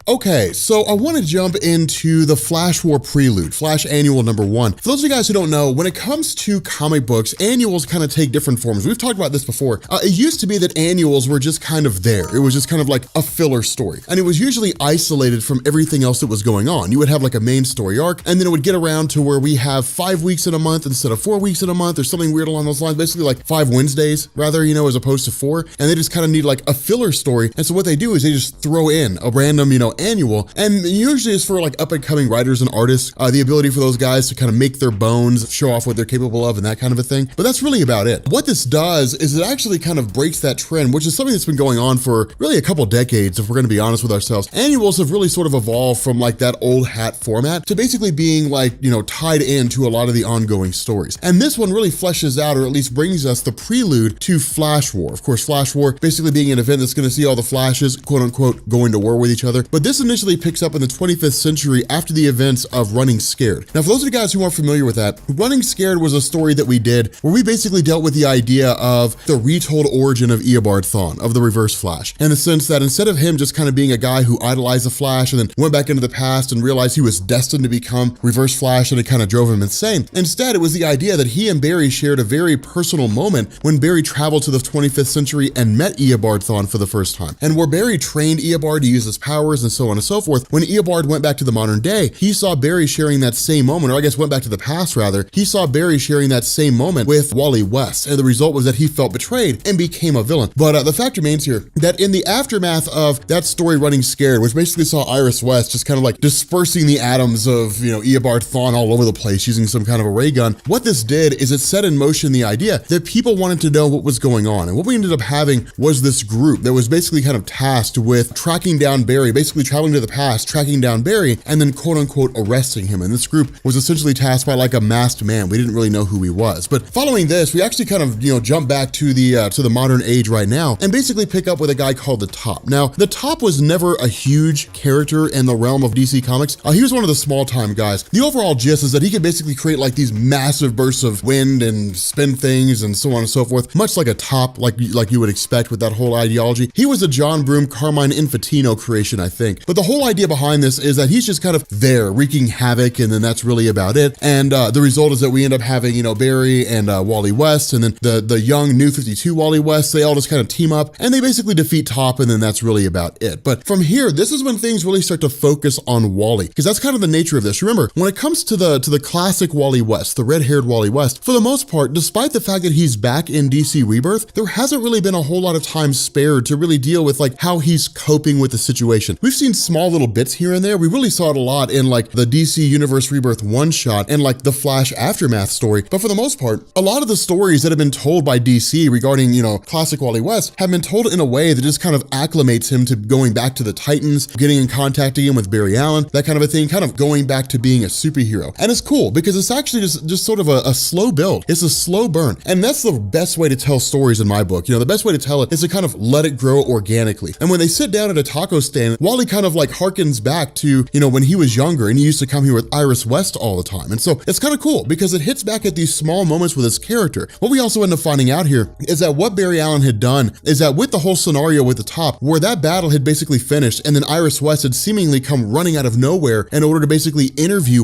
Okay, so I want to jump into the Flash War Prelude, Flash Annual #1. For those of you guys who don't know, when it comes to comic books, annuals kind of take different forms. We've talked about this before. It used to be that annuals were just kind of there. It was just kind of like a filler story. And it was usually isolated from everything else that was going on. You would have like a main story arc, and then it would get around to where we have 5 weeks in a month instead of 4 weeks in a month or something weird along those lines. Basically like 5 Wednesdays rather, as opposed to 4. And they just kind of need like a filler story. And so what they do is they just throw in a random, annual, and usually it's for like up and coming writers and artists, the ability for those guys to kind of make their bones, show off what they're capable of and that kind of a thing. But that's really about it. What this does is it actually kind of breaks that trend, which is something that's been going on for really a couple decades, if we're going to be honest with ourselves. Annuals have really sort of evolved from like that old hat format to basically being like, tied into a lot of the ongoing stories. And this one really fleshes out, or at least brings us the prelude to Flash War. Of course, Flash War basically being an event that's going to see all the Flashes, quote unquote, going to war with each other. But this initially picks up in the 25th century after the events of Running Scared. Now, for those of you guys who aren't familiar with that, Running Scared was a story that we did where we basically dealt with the idea of the retold origin of Eobard Thawne, of the Reverse Flash, in the sense that instead of him just kind of being a guy who idolized the Flash and then went back into the past and realized he was destined to become Reverse Flash and it kind of drove him insane, instead it was the idea that he and Barry shared a very personal moment when Barry traveled to the 25th century and met Eobard Thawne for the first time. And where Barry trained Eobard to use his powers and so on and so forth, when Eobard went back to the modern day, he saw Barry sharing that same moment, or I guess went back to the past rather, he saw Barry sharing that same moment with Wally West, and the result was that he felt betrayed and became a villain. But the fact remains here that in the aftermath of that story Running Scared, which basically saw Iris West just kind of like dispersing the atoms of, Eobard Thawne all over the place using some kind of a ray gun, what this did is it set in motion the idea that people wanted to know what was going on. And what we ended up having was this group that was basically kind of tasked with tracking down Barry, basically traveling to the past, tracking down Barry, and then quote unquote arresting him. And this group was essentially tasked by like a masked man. We didn't really know who he was. But following this, we actually kind of, jump back to the modern age right now and basically pick up with a guy called the Top. Now, the Top was never a huge character in the realm of DC Comics. He was one of the small time guys. The overall gist is that he could basically create like these massive bursts of wind and spin things and so on and so forth, much like a Top, like you would expect with that whole ideology. He was a John Broome, Carmine Infantino creation, I think. But the whole idea behind this is that he's just kind of there wreaking havoc, and then that's really about it. And the result is that we end up having, Barry and Wally West, and then the young New 52 Wally West, they all just kind of team up and they basically defeat Top, and then that's really about it. But from here, this is when things really start to focus on Wally, because that's kind of the nature of this. Remember, when it comes to the classic Wally West, the red-haired Wally West, for the most part, despite the fact that he's back in DC Rebirth, there hasn't really been a whole lot of time spared to really deal with like how he's coping with the situation. We've seen small little bits here and there. We really saw it a lot in like the DC Universe Rebirth one-shot and like the Flash Aftermath story. But for the most part, a lot of the stories that have been told by DC regarding, classic Wally West have been told in a way that just kind of acclimates him to going back to the Titans, getting in contact again with Barry Allen, that kind of a thing, kind of going back to being a superhero. And it's cool because it's actually just sort of a slow build. It's a slow burn. And that's the best way to tell stories in my book. The best way to tell it is to kind of let it grow organically. And when they sit down at a taco stand, Wally kind of like harkens back to, when he was younger and he used to come here with Iris West all the time. And so it's kind of cool because it hits back at these small moments with his character. What we also end up finding out here is that what Barry Allen had done is that with the whole scenario with the Top, where that battle had basically finished and then Iris West had seemingly come running out of nowhere in order to basically interview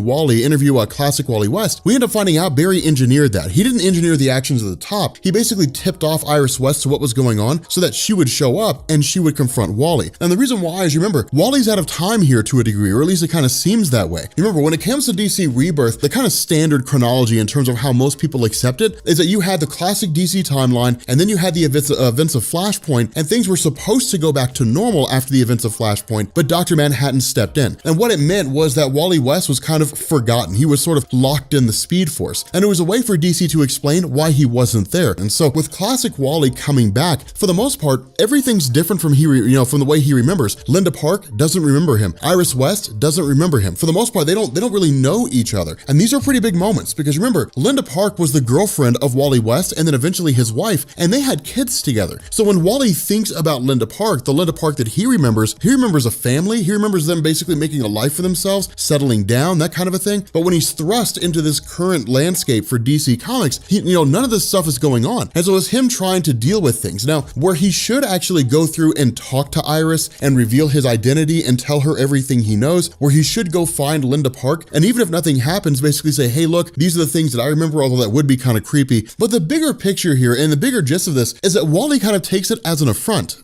classic Wally West, we end up finding out Barry engineered that. He didn't engineer the actions of the Top. He basically tipped off Iris West to what was going on so that she would show up and she would confront Wally. And the reason why is, remember, Wally's out of time here to a degree, or at least it kind of seems that way. Remember, when it comes to DC Rebirth, the kind of standard chronology in terms of how most people accept it is that you had the classic DC timeline, and then you had the events of Flashpoint, and things were supposed to go back to normal after the events of Flashpoint, but Dr. Manhattan stepped in. And what it meant was that Wally West was kind of forgotten. He was sort of locked in the Speed Force, and it was a way for DC to explain why he wasn't there. And so with classic Wally coming back, for the most part, everything's different from from the way he remembers. Linda Park doesn't remember him. Iris West doesn't remember him. For the most part, they don't really know each other. And these are pretty big moments because remember, Linda Park was the girlfriend of Wally West and then eventually his wife, and they had kids together. So when Wally thinks about Linda Park, the Linda Park that he remembers a family. He remembers them basically making a life for themselves, settling down, that kind of a thing. But when he's thrust into this current landscape for DC Comics, none of this stuff is going on. And so it's him trying to deal with things. Now, where he should actually go through and talk to Iris and reveal his identity identity and tell her everything he knows, where he should go find Linda Park, and even if nothing happens, basically say, hey, look, these are the things that I remember, although that would be kind of creepy. But the bigger picture here and the bigger gist of this is that Wally kind of takes it as an affront.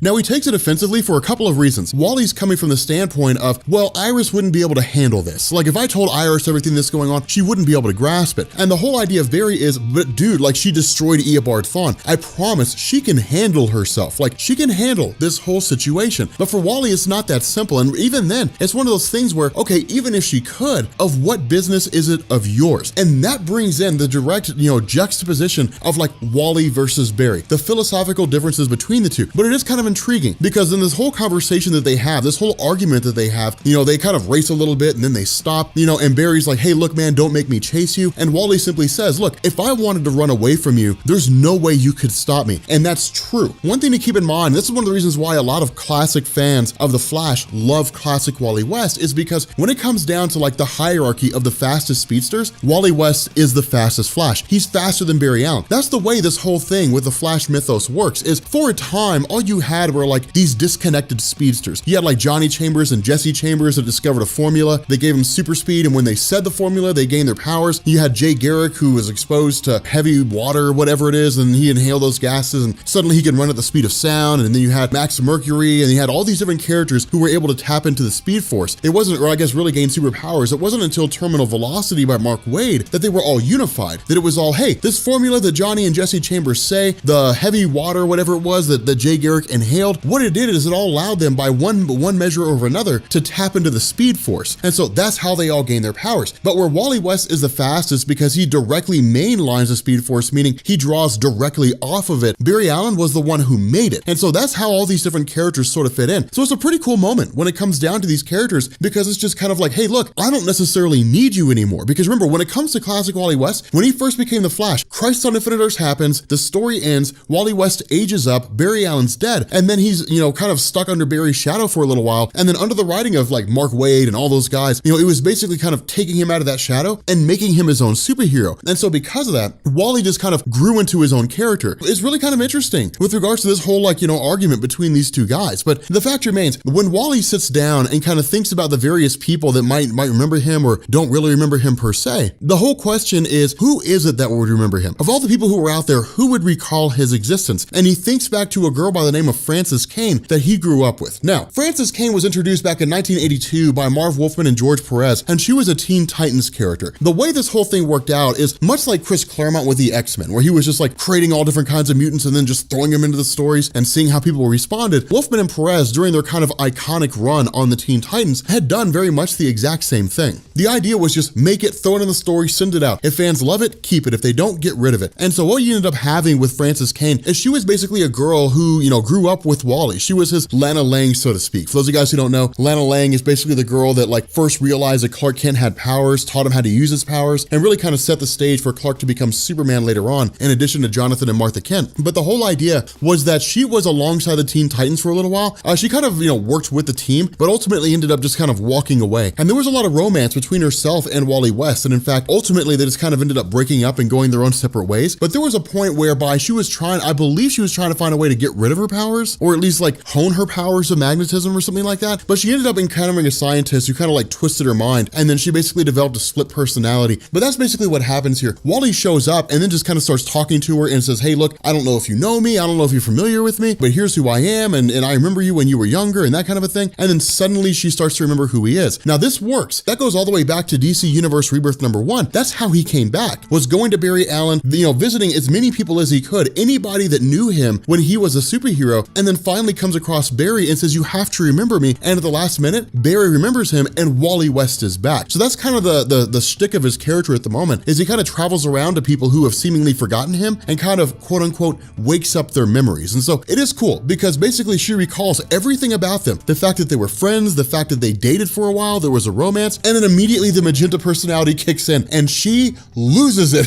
Now, he takes it offensively for a couple of reasons. Wally's coming from the standpoint of, well, Iris wouldn't be able to handle this. Like, if I told Iris everything that's going on, she wouldn't be able to grasp it. And the whole idea of Barry is, but dude, like, she destroyed Eobard Thawne. I promise she can handle herself. Like, she can handle this whole situation. But for Wally, it's not that simple. And even then, it's one of those things where, okay, even if she could, of what business is it of yours? And that brings in the direct, juxtaposition of like Wally versus Barry, the philosophical differences between the two. But it is kind of intriguing because in this whole conversation that they have, this whole argument that they have, they kind of race a little bit and then they stop, and Barry's like, hey, look, man, don't make me chase you. And Wally simply says, look, if I wanted to run away from you, there's no way you could stop me. And that's true. One thing to keep in mind, this is one of the reasons why a lot of classic fans of The Flash love classic Wally West, is because when it comes down to like the hierarchy of the fastest speedsters, Wally West is the fastest Flash. He's faster than Barry Allen. That's the way this whole thing with the Flash mythos works, is for a time, all you had were like these disconnected speedsters. You had like Johnny Chambers and Jesse Chambers that discovered a formula. They gave him super speed, and when they said the formula, they gained their powers. You had Jay Garrick, who was exposed to heavy water, whatever it is, and he inhaled those gases, and suddenly he could run at the speed of sound. And then you had Max Mercury, and you had all these different characters who were able to tap into the Speed Force. It wasn't, or I guess really gain superpowers. It wasn't until Terminal Velocity by Mark Waid that they were all unified, that it was all, hey, this formula that Johnny and Jesse Chambers say, the heavy water, whatever it was that Jay Garrick inhaled, what it did is it all allowed them by one measure over another to tap into the Speed Force. And so that's how they all gain their powers. But where Wally West is the fastest because he directly mainlines the Speed Force, meaning he draws directly off of it, Barry Allen was the one who made it. And so that's how all these different characters sort of fit in. So it's a pretty cool moment when it comes down to these characters, because it's just kind of like, hey, look, I don't necessarily need you anymore. Because remember, when it comes to classic Wally West, when he first became the Flash, Crisis on Infinite Earths happens, the story ends, Wally West ages up, Barry Allen's dead, and then he's, kind of stuck under Barry's shadow for a little while, and then under the writing of like Mark Waid and all those guys, it was basically kind of taking him out of that shadow and making him his own superhero. And so because of that, Wally just kind of grew into his own character. It's really kind of interesting with regards to this whole argument between these two guys. But the fact remains, when Wally sits down and kind of thinks about the various people that might remember him or don't really remember him per se, the whole question is, who is it that would remember him? Of all the people who were out there, who would recall his existence? And he thinks back to a girl by the name of Frances Kane that he grew up with. Now, Frances Kane was introduced back in 1982 by Marv Wolfman and George Perez, and she was a Teen Titans character. The way this whole thing worked out is much like Chris Claremont with the X-Men, where he was just like creating all different kinds of mutants and then just throwing them into the stories and seeing how people responded. Wolfman and Perez, during their kind of iconic run on the Teen Titans, had done very much the exact same thing. The idea was just make it, throw it in the story, send it out. If fans love it, keep it. If they don't, get rid of it. And so what you ended up having with Frances Kane is she was basically a girl who, grew up with Wally. She was his Lana Lang, so to speak. For those of you guys who don't know, Lana Lang is basically the girl that like first realized that Clark Kent had powers, taught him how to use his powers, and really kind of set the stage for Clark to become Superman later on, in addition to Jonathan and Martha Kent. But the whole idea was that she was alongside the Teen Titans for a little while. She kind of, worked with the team, but ultimately ended up just kind of walking away. And there was a lot of romance between herself and Wally West. And in fact, ultimately they just kind of ended up breaking up and going their own separate ways. But there was a point whereby I believe she was trying to find a way to get rid of her powers, or at least like hone her powers of magnetism or something like that. But she ended up encountering a scientist who kind of like twisted her mind, and then she basically developed a split personality. But that's basically what happens here. Wally shows up and then just kind of starts talking to her and says, hey, look, I don't know if you know me, I don't know if you're familiar with me, but here's who I am, and I remember you when you were younger, and that kind of a thing. And then suddenly she starts to remember who he is. Now this works. That goes all the way back to DC Universe Rebirth #1. That's how he came back, was going to Barry Allen, visiting as many people as he could, anybody that knew him when he was a superhero, and then finally comes across Barry and says, you have to remember me. And at the last minute, Barry remembers him and Wally West is back. So that's kind of the shtick of his character at the moment, is he kind of travels around to people who have seemingly forgotten him and kind of quote unquote wakes up their memories. And so it is cool because basically she recalls everything about them. The fact that they were friends, the fact that they dated for a while, there was a romance, and then immediately the magenta personality kicks in and she loses it.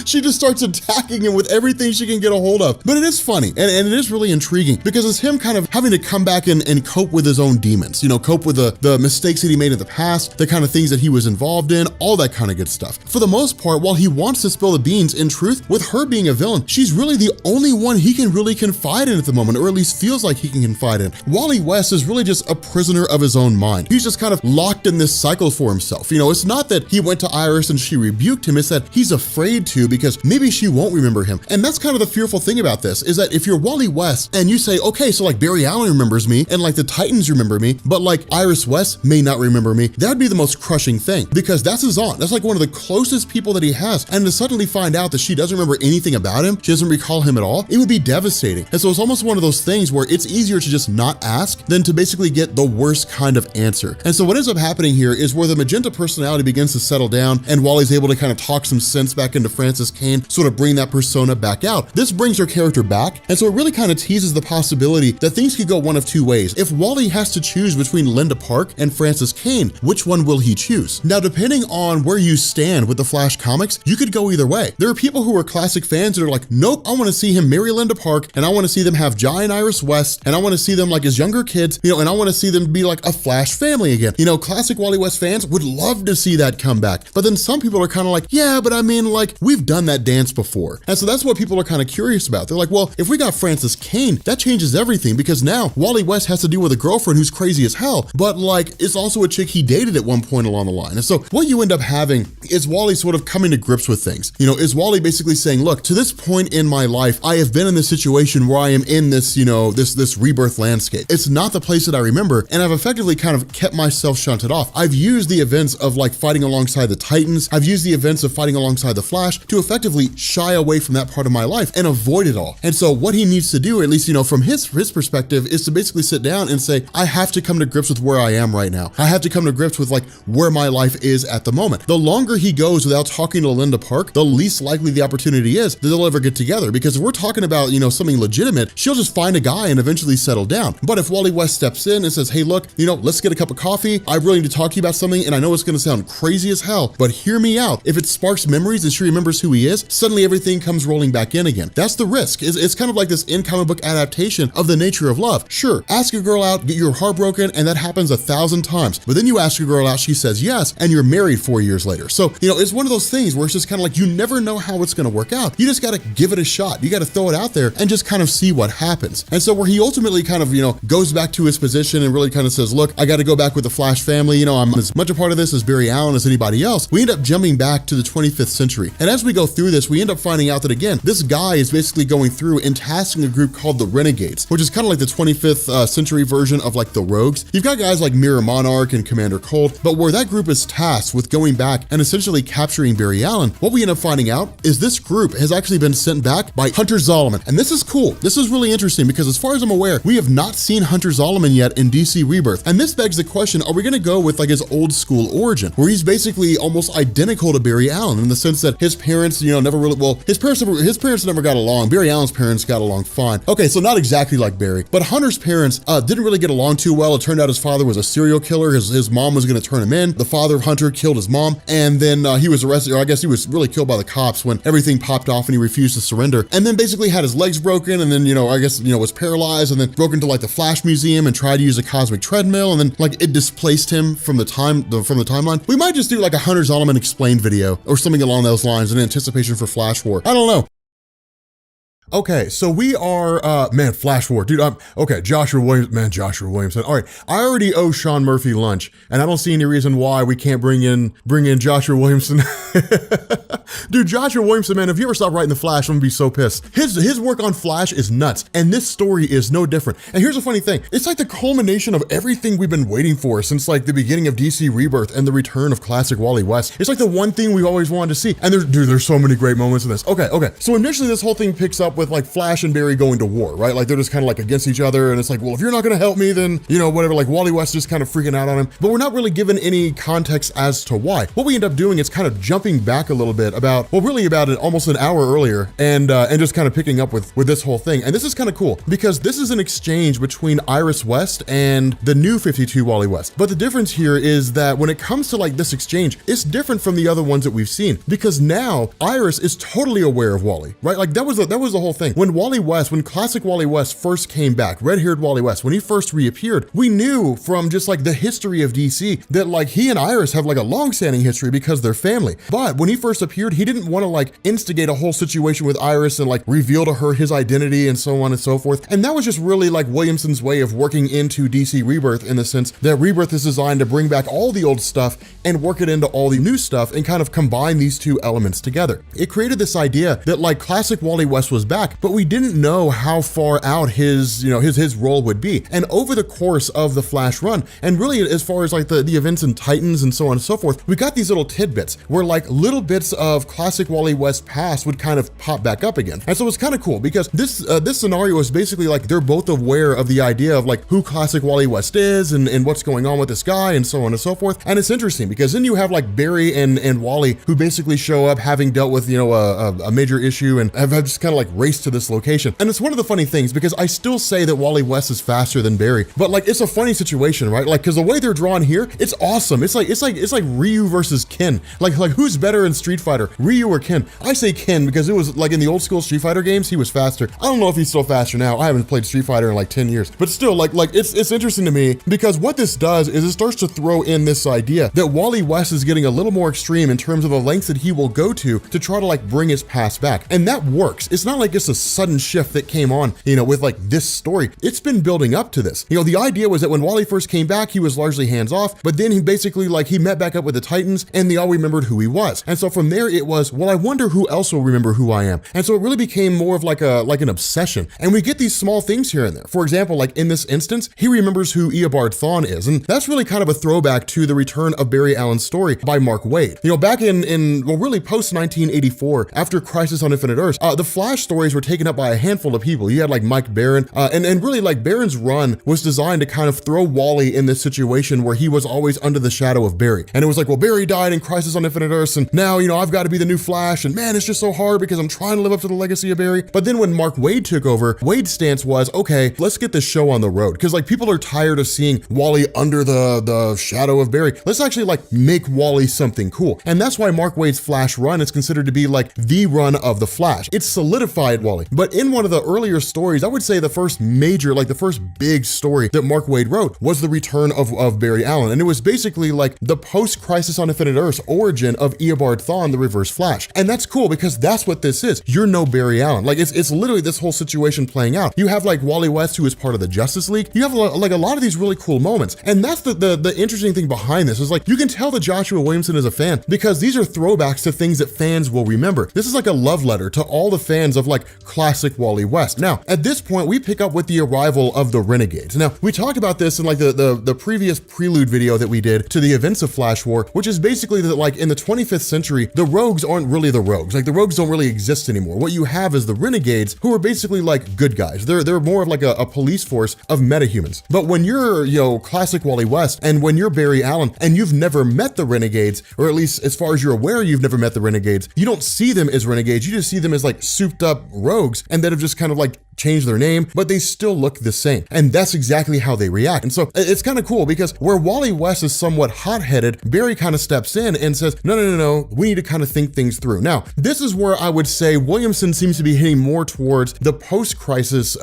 She just starts attacking him with everything she can get a hold of. But it is funny, and it is really intriguing because it's him kind of having to come back and cope with his own demons, cope with the mistakes that he made in the past, the kind of things that he was involved in, all that kind of good stuff. For the most part, while he wants to spill the beans, in truth, with her being a villain, she's really the only one he can really confide in at the moment, or at least feels like he can confide in. Wally West is really just a prisoner of his own mind. He's just kind of locked in this cycle for himself. It's not that he went to Iris and she rebuked him, it's that he's afraid to because maybe she won't remember him. And that's kind of the fearful thing about this, is that if you're Wally West and you say, okay, so like Barry Allen remembers me and like the Titans remember me, but like Iris West may not remember me, that'd be the most crushing thing because that's his aunt. That's like one of the closest people that he has. And to suddenly find out that she doesn't remember anything about him, she doesn't recall him at all, it would be devastating. And so it's almost one of those things where it's easier to just not ask than to basically get the worst kind of answer. And so what ends up happening here is where the magenta personality begins to settle down and Wally's able to kind of talk some sense back into Frances Kane, sort of bring that persona back out. This brings her character back. And so it really kind of teases the possibility that things could go one of two ways. If Wally has to choose between Linda Park and Frances Kane, which one will he choose? Now, depending on where you stand with the Flash comics, you could go either way. There are people who are classic fans that are like, nope, I want to see him marry Linda Park, and I want to see them have Jai and Iris West, and I want to see them like as younger kids, and I want to see them be like a Flash family again. Classic Wally West fans would love to see that come back. But then some people are kind of like, yeah, but I mean, like, we've done that dance before. And so that's what people are kind of curious about. They're like, well, if we got Frances Kane, that changes everything because now Wally West has to deal with a girlfriend who's crazy as hell, but like, it's also a chick he dated at one point along the line. And so what you end up having is Wally sort of coming to grips with things. Is Wally basically saying, look, to this point in my life, I have been in this situation where I am in this, this rebirth landscape. It's not the place that I remember, and I've effectively kind of kept myself shunted off. I've used the events of like fighting alongside the Titans, I've used the events of fighting alongside the Flash to effectively shy away from that part of my life and avoid it all. And so what he needs to do, at least, from his perspective, is to basically sit down and say, I have to come to grips with where I am right now. I have to come to grips with like where my life is at the moment. The longer he goes without talking to Linda Park, the least likely the opportunity is that they'll ever get together. Because if we're talking about, something legitimate, she'll just find a guy and eventually settle down. But if Wally West steps in and says, hey, look, let's get a cup of coffee. I really need to talk to you about something. And I know it's going to sound crazy as hell, but hear me out. If it sparks memories and she remembers who he is, suddenly everything comes rolling back in again. That's the risk. It's kind of like this in comic book adaptation of the nature of love. Sure, ask a girl out, get your heart broken, and that happens 1,000 times. But then you ask a girl out, she says yes, and you're married 4 years later. So, it's one of those things where it's just kind of like, you never know how it's going to work out. You just got to give it a shot. You got to throw it out there and just kind of see what happens. And so where he ultimately kind of, goes back to his position and really kind of says, look, I got to go back with the Flash family. I'm as much a part of this as Barry Allen as anybody else. We end up jumping back to the 25th century. And as we go through this, we end up finding out that again, this guy is basically going through and tasking a group called the Renegades, which is kind of like the 25th century version of like the Rogues. You've got guys like Mirror Monarch and Commander Cold, but where that group is tasked with going back and essentially capturing Barry Allen, what we end up finding out is this group has actually been sent back by Hunter Zolomon. And this is cool. This is really interesting because as far as I'm aware, we have not seen Hunter Zolomon yet in DC Rebirth. And this begs the question, are we going to go with like his old school origin, where he's basically almost identical to Barry Allen in the sense that his parents, never really, well, his parents never got along. Barry Allen's parents got along fine. Okay, so not exactly like Barry, but Hunter's parents didn't really get along too well. It turned out his father was a serial killer. His mom was going to turn him in. The father of Hunter killed his mom, and then he was arrested, or I guess he was really killed by the cops when everything popped off and he refused to surrender. And then basically had his legs broken, and then, I guess, was paralyzed, and then broke into like the Flash Museum and tried to use a cosmic treadmill, and then like it displaced him from the timeline. We might just do like a Hunter Zolomon explained video or something along those lines in anticipation for Flash War. I don't know. Okay, so we are, Flash War, dude, okay, Joshua Williamson. All right, I already owe Sean Murphy lunch, and I don't see any reason why we can't bring in Joshua Williamson. Dude, Joshua Williamson, man, if you ever stop writing The Flash, I'm gonna be so pissed. His work on Flash is nuts, and this story is no different. And here's a funny thing, it's like the culmination of everything we've been waiting for since like the beginning of DC Rebirth and the return of classic Wally West. It's like the one thing we've always wanted to see, and there's so many great moments in this. Okay, so initially this whole thing picks up with like Flash and Barry going to war, right? Like they're just kind of like against each other, and it's like, well, if you're not gonna help me, then, you know, whatever, like Wally West just kind of freaking out on him, but we're not really given any context as to why. What we end up doing is kind of jumping back a little bit about, well, really about almost an hour earlier, and just kind of picking up with this whole thing. And this is kind of cool because this is an exchange between Iris West and the new 52 Wally West. But the difference here is that when it comes to like this exchange, it's different from the other ones that we've seen, because now Iris is totally aware of Wally, right? Like that was the whole thing. When classic Wally West first came back, red-haired Wally West, when he first reappeared, we knew from just like the history of DC that like he and Iris have like a long-standing history because they're family. But when he first appeared, he didn't want to like instigate a whole situation with Iris and like reveal to her his identity and so on and so forth. And that was just really like Williamson's way of working into DC Rebirth, in the sense that Rebirth is designed to bring back all the old stuff and work it into all the new stuff and kind of combine these two elements together. It created this idea that like classic Wally West was back, but we didn't know how far out his role would be. And over the course of the Flash run, and really as far as like the events in Titans and so on and so forth, we got these little tidbits where like little bits of classic Wally West past would kind of pop back up again. And so it's kind of cool because this scenario is basically like they're both aware of the idea of like who classic Wally West is and what's going on with this guy and so on and so forth. And it's interesting because then you have like Barry and Wally, who basically show up having dealt with, you know, a major issue and have just kind of like raced to this location. And it's one of the funny things because I still say that Wally West is faster than Barry, but like it's a funny situation, right? Like, because the way they're drawn here, it's awesome. It's like Ryu versus Ken. Like who's better in Street Fighter, Ryu or Ken? I say Ken because it was like in the old school Street Fighter games, he was faster. I don't know if he's still faster now. I haven't played Street Fighter in like 10 years, but still like it's interesting to me because what this does is it starts to throw in this idea that Wally West is getting a little more extreme in terms of the lengths that he will go to try to like bring his past back. And that works. It's not like it's a sudden shift that came on, you know, with like this story. It's been building up to this. You know, the idea was that when Wally first came back, he was largely hands off, but then he basically like he met back up with the Titans and they all remembered who he was. And so from there it was, well, I wonder who else will remember who I am. And so it really became more of like an obsession. And we get these small things here and there. For example, like in this instance, he remembers who Eobard Thawne is. And that's really kind of a throwback to the return of Barry Allen's story by Mark Waid. You know, back in really post 1984, after Crisis on Infinite Earths, the Flash stories were taken up by a handful of people. You had like Mike Baron, and really like Baron's run was designed to kind of throw Wally in this situation where he was always under the shadow of Barry. And it was like, well, Barry died in Crisis on Infinite Earths, and now, you know, I've got to be the new Flash, and man, it's just so hard because I'm trying to live up to the legacy of Barry. But then when Mark Waid took over, Waid's stance was, okay, let's get this show on the road. Because like people are tired of seeing Wally under the shadow of Barry. Let's actually like make Wally something cool. And that's why Mark Waid's Flash run is considered to be like the run of the Flash. It's solidified Wally. But in one of the earlier stories, I would say the first major, like the first big story that Mark Waid wrote was the return of Barry Allen. And it was basically like the post-Crisis on Infinite Earths origin of Eobard Thawne, the Reverse Flash. And that's cool because that's what this is. You're no Barry Allen. Like it's literally this whole situation playing out. You have like Wally West, who is part of the Justice League. You have like a lot of these really cool moments. And that's the interesting thing behind this is like, you can tell that Joshua Williamson is a fan because these are throwbacks to things that fans will remember. This is like a love letter to all the fans of like classic Wally West. Now, at this point, we pick up with the arrival of the Renegades. Now, we talked about this in like the previous prelude video that we did to the events of Flash War, which is basically that like in the 25th century, the Rogues aren't really the Rogues. Like the Rogues don't really exist anymore. What you have is the Renegades, who are basically like good guys. They're more of like a police force of metahumans. But when you're, you know, classic Wally West, and when you're Barry Allen, and you've never met the Renegades, or at least as far as you're aware, you've never met the Renegades, you don't see them as Renegades. You just see them as like souped up rogues, and that have just kind of like changed their name, but they still look the same. And that's exactly how they react. And so it's kind of cool because where Wally West is somewhat hot-headed, Barry kind of steps in and says, no, we need to kind of think things through. Now, this is where I would say Williamson seems to be hitting more towards the post-Crisis,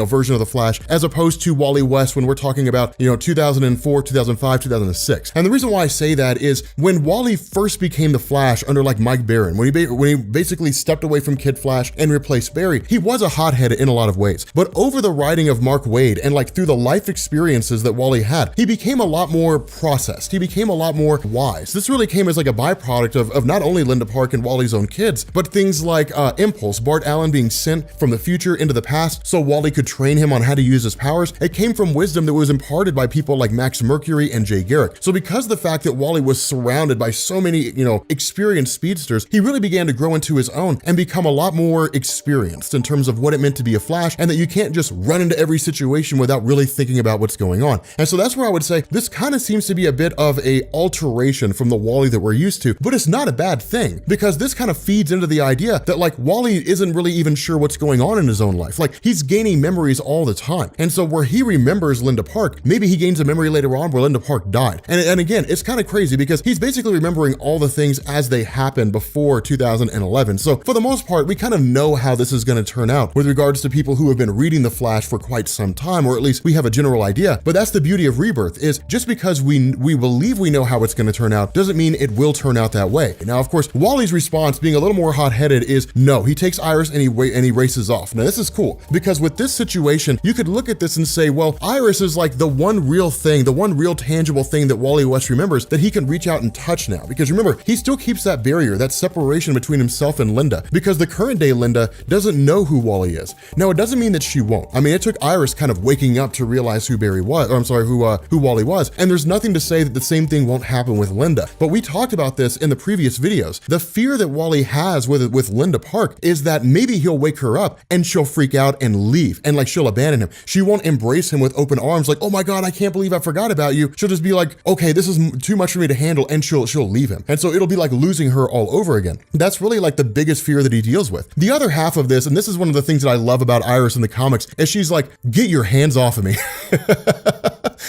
version of the Flash, as opposed to Wally West when we're talking about, 2004, 2005, 2006. And the reason why I say that is when Wally first became the Flash under like Mike Baron, when he basically stepped away from Kid Flash and replaced Barry, he was a hothead in a lot of ways. But over the writing of Mark Waid and like through the life experiences that Wally had, he became a lot more processed. He became a lot more wise. This really came as like a byproduct of not only Linda Park and Wally's own kids, but things like Impulse, Bart Allen being sent from the future into the past so Wally could train him on how to use his powers. It came from wisdom that was imparted by people like Max Mercury and Jay Garrick. So because of the fact that Wally was surrounded by so many, experienced speedsters, he really began to grow into his own and become a lot more experienced experienced in terms of what it meant to be a Flash, and that you can't just run into every situation without really thinking about what's going on. And so that's where I would say this kind of seems to be a bit of a alteration from the Wally that we're used to, but it's not a bad thing, because this kind of feeds into the idea that like Wally isn't really even sure what's going on in his own life. Like he's gaining memories all the time. And so where he remembers Linda Park, maybe he gains a memory later on where Linda Park died. And again, it's kind of crazy because he's basically remembering all the things as they happened before 2011. So for the most part, we kind of know how this is going to turn out with regards to people who have been reading The Flash for quite some time, or at least we have a general idea. But that's the beauty of Rebirth, is just because we believe we know how it's going to turn out doesn't mean it will turn out that way. Now, of course, Wally's response, being a little more hot-headed, is no. He takes Iris and he races off. Now, this is cool because with this situation, you could look at this and say, well, Iris is like the one real thing, the one real tangible thing that Wally West remembers that he can reach out and touch now. Because remember, he still keeps that barrier, that separation between himself and Linda, because the current day Linda doesn't know who Wally is. Now, it doesn't mean that she won't. I mean, it took Iris kind of waking up to realize who Barry was, or I'm sorry, who Wally was. And there's nothing to say that the same thing won't happen with Linda. But we talked about this in the previous videos. The fear that Wally has with Linda Park is that maybe he'll wake her up and she'll freak out and leave, and like she'll abandon him. She won't embrace him with open arms like, oh my God, I can't believe I forgot about you. She'll just be like, okay, this is too much for me to handle, and she'll leave him. And so it'll be like losing her all over again. That's really like the biggest fear that he deals with. The other half of this, and this is one of the things that I love about Iris in the comics, is she's like, get your hands off of me.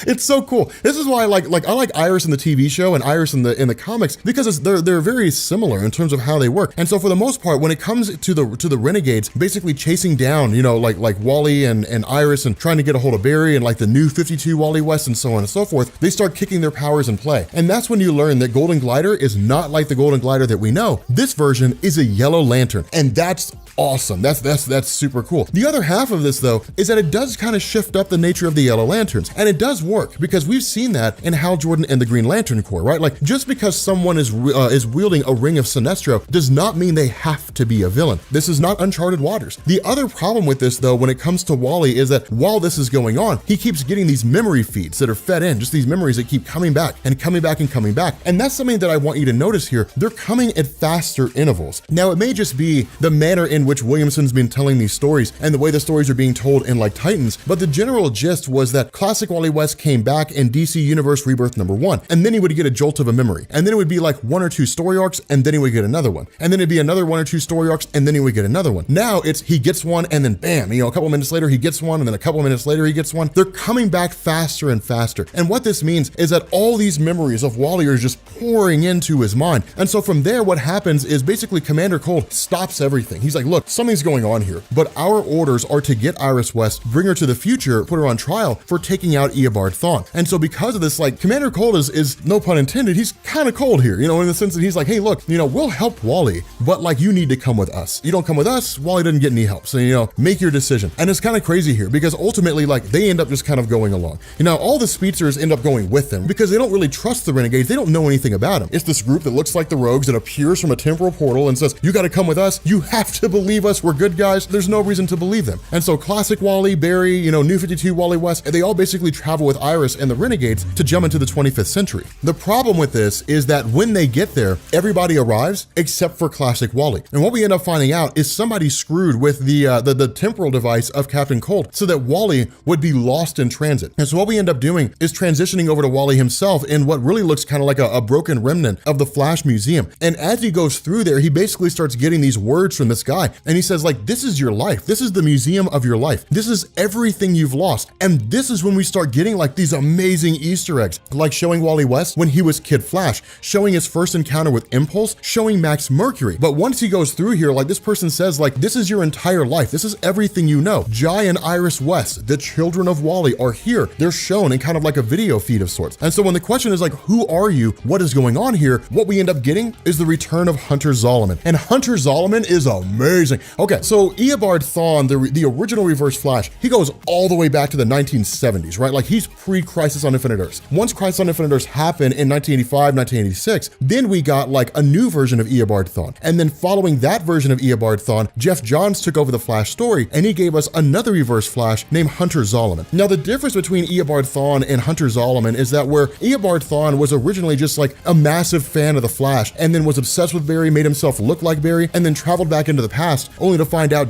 It's so cool. This is why I like Iris in the TV show and Iris in the comics, because they're very similar in terms of how they work. And so for the most part, when it comes to the Renegades basically chasing down, you know, like Wally and Iris and trying to get a hold of Barry and like the new 52 Wally West and so on and so forth, they start kicking their powers in play. And that's when you learn that Golden Glider is not like the Golden Glider that we know. This version is a yellow lantern, and that's awesome. That's super cool. The other half of this though is that it does kind of shift up the nature of the Yellow Lanterns, and it does work because we've seen that in Hal Jordan and the Green Lantern Corps, right? Like just because someone is wielding a ring of Sinestro does not mean they have to be a villain. This is not uncharted waters. The other problem with this though, when it comes to Wally, is that while this is going on, he keeps getting these memory feeds that are fed in, just these memories that keep coming back and coming back and coming back. And that's something that I want you to notice here. They're coming at faster intervals. Now, it may just be the manner in which Williamson's been telling these stories and the way the stories are being told in like Titans, but the general gist was that classic Wally West came back in DC Universe Rebirth #1, and then he would get a jolt of a memory, and then it would be like 1 or 2 story arcs, and then he would get another one, and then it'd be another 1 or 2 story arcs, and then he would get another one. Now it's he gets one, and then bam, you know, a couple minutes later he gets one, and then a couple minutes later he gets one. They're coming back faster and faster, and what this means is that all these memories of Wally are just pouring into his mind. And so from there, what happens is basically Commander Cold stops everything. He's like, look, something's going on here, but our orders are to get Iris West, bring her to the future, put her on trial for taking out Eobard Thawne. And so because of this, like, Commander Cold is no pun intended, he's kind of cold here, you know, in the sense that he's like, hey, look, you know, we'll help Wally, but like, you need to come with us. You don't come with us, Wally doesn't get any help. So, you know, make your decision. And it's kind of crazy here because ultimately, like, they end up just kind of going along. You know, all the speedsters end up going with them because they don't really trust the Renegades. They don't know anything about them. It's this group that looks like the Rogues that appears from a temporal portal and says, you got to come with us. You have to believe us. We're good guys. There's no reason to believe them. And so classic Wally, Barry, you know, New 52 Wally West, they all basically travel with Iris and the Renegades to jump into the 25th century. The problem with this is that when they get there, everybody arrives except for classic Wally. And what we end up finding out is somebody screwed with the temporal device of Captain Cold so that Wally would be lost in transit. And so what we end up doing is transitioning over to Wally himself in what really looks kind of like a broken remnant of the Flash Museum. And as he goes through there, he basically starts getting these words from this guy. And he says, like, this is your life. This is the museum of your life. This is everything you've lost. And this is when we start getting like these amazing Easter eggs, like showing Wally West when he was Kid Flash, showing his first encounter with Impulse, showing Max Mercury. But once he goes through here, like this person says, like, this is your entire life. This is everything you know. Jai and Iris West, the children of Wally, are here. They're shown in kind of like a video feed of sorts. And so when the question is like, who are you? What is going on here? What we end up getting is the return of Hunter Zolomon. And Hunter Zolomon is amazing. Okay, so Eobard Thawne, the original Reverse Flash, he goes all the way back to the 1970s, right? Like he's pre-Crisis on Infinite Earths. Once Crisis on Infinite Earths happened in 1985, 1986, then we got like a new version of Eobard Thawne. And then following that version of Eobard Thawne, Jeff Johns took over the Flash story and he gave us another Reverse Flash named Hunter Zolomon. Now the difference between Eobard Thawne and Hunter Zolomon is that where Eobard Thawne was originally just like like a massive fan of the Flash, and then was obsessed with Barry, made himself look like Barry, and then traveled back into the past, only to find out,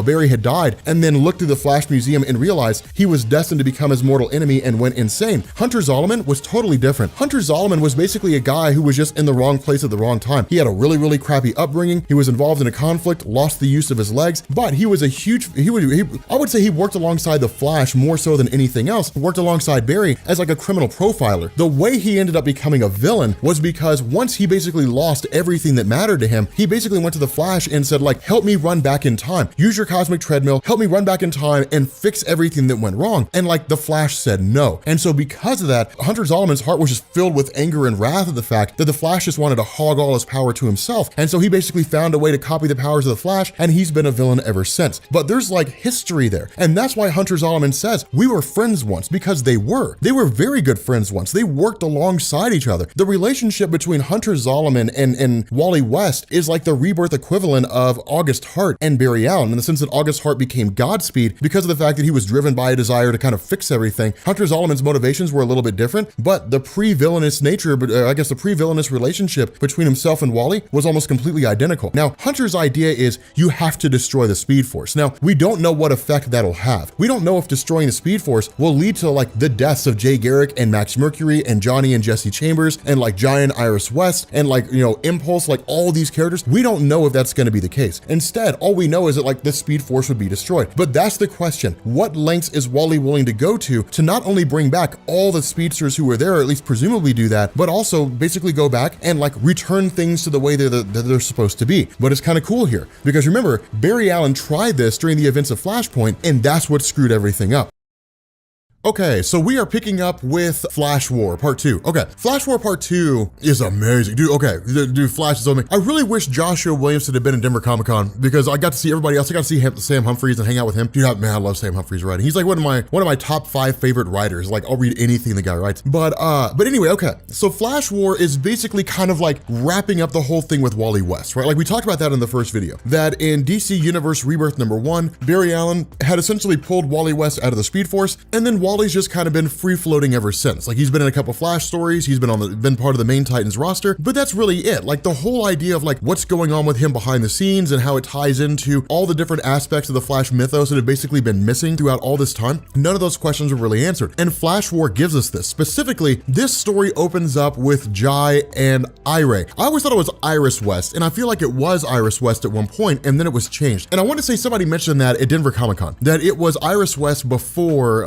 Barry had died, and then looked through the Flash Museum and realized he was destined to become his mortal enemy and went insane. Hunter Zolomon was totally different. Hunter Zolomon was basically a guy who was just in the wrong place at the wrong time. He had a really, really crappy upbringing. He was involved in a conflict, lost the use of his legs, but he was a huge, I would say he worked alongside the Flash more so than anything else, worked alongside Barry as like a criminal profiler. The way he ended up becoming a villain was because once he basically lost everything that mattered to him, he basically went to the Flash and said like, help me run back in time. Use your cosmic treadmill, help me run back in time and fix everything that went wrong. And like the Flash said no. And so because of that, Hunter Zolomon's heart was just filled with anger and wrath at the fact that the Flash just wanted to hog all his power to himself. And so he basically found a way to copy the powers of the Flash, and he's been a villain ever since. But there's like history there. And that's why Hunter Zolomon says, we were friends once, because they were. They were very good friends once. They worked alongside each other. The relationship between Hunter Zolomon and Wally West is like the rebirth equivalent of August Hart and Barry Allen, in the sense that August Hart became Godspeed because of the fact that he was driven by a desire to kind of fix everything. Hunter Zolomon's motivations were a little bit different, but the pre-villainous nature, the pre-villainous relationship between himself and Wally was almost completely identical. Now, Hunter's idea is you have to destroy the Speed Force. Now, we don't know what effect that'll have. We don't know if destroying the Speed Force will lead to like the deaths of Jay Garrick and Max Mercury and Johnny and Jesse Chambers and like Giant Iris West and like, Impulse, like all these characters. We don't know if that's going to be the case. Instead, all we know is that like the Speed Force would be destroyed. But that's the question. What lengths is Wally willing to go to not only bring back all the speedsters who were there, or at least presumably do that, but also basically go back and like return things to the way that they're supposed to be. But it's kind of cool here because remember, Barry Allen tried this during the events of Flashpoint, and that's what screwed everything up. Okay, so we are picking up with Flash War Part 2. Okay, Flash War Part 2 is amazing. Dude, Flash is amazing. I really wish Joshua Williamson had been in Denver Comic Con because I got to see everybody else. I got to see Sam Humphries and hang out with him. Dude, man, I love Sam Humphries writing. He's like one of my top 5 favorite writers. Like, I'll read anything the guy writes. But anyway, okay. So Flash War is basically kind of like wrapping up the whole thing with Wally West, right? Like we talked about that in the first video, that in DC Universe Rebirth #1, Barry Allen had essentially pulled Wally West out of the Speed Force, and then Wally's just kind of been free floating ever since. Like he's been in a couple Flash stories, he's been part of the main Titans roster, but that's really it. Like the whole idea of like what's going on with him behind the scenes and how it ties into all the different aspects of the Flash mythos that have basically been missing throughout all this time, none of those questions were really answered. And Flash War gives us this. Specifically, this story opens up with Jai and Ira. I always thought it was Iris West, and I feel like it was Iris West at one point, and then it was changed. And I want to say somebody mentioned that at Denver Comic Con, that it was Iris West before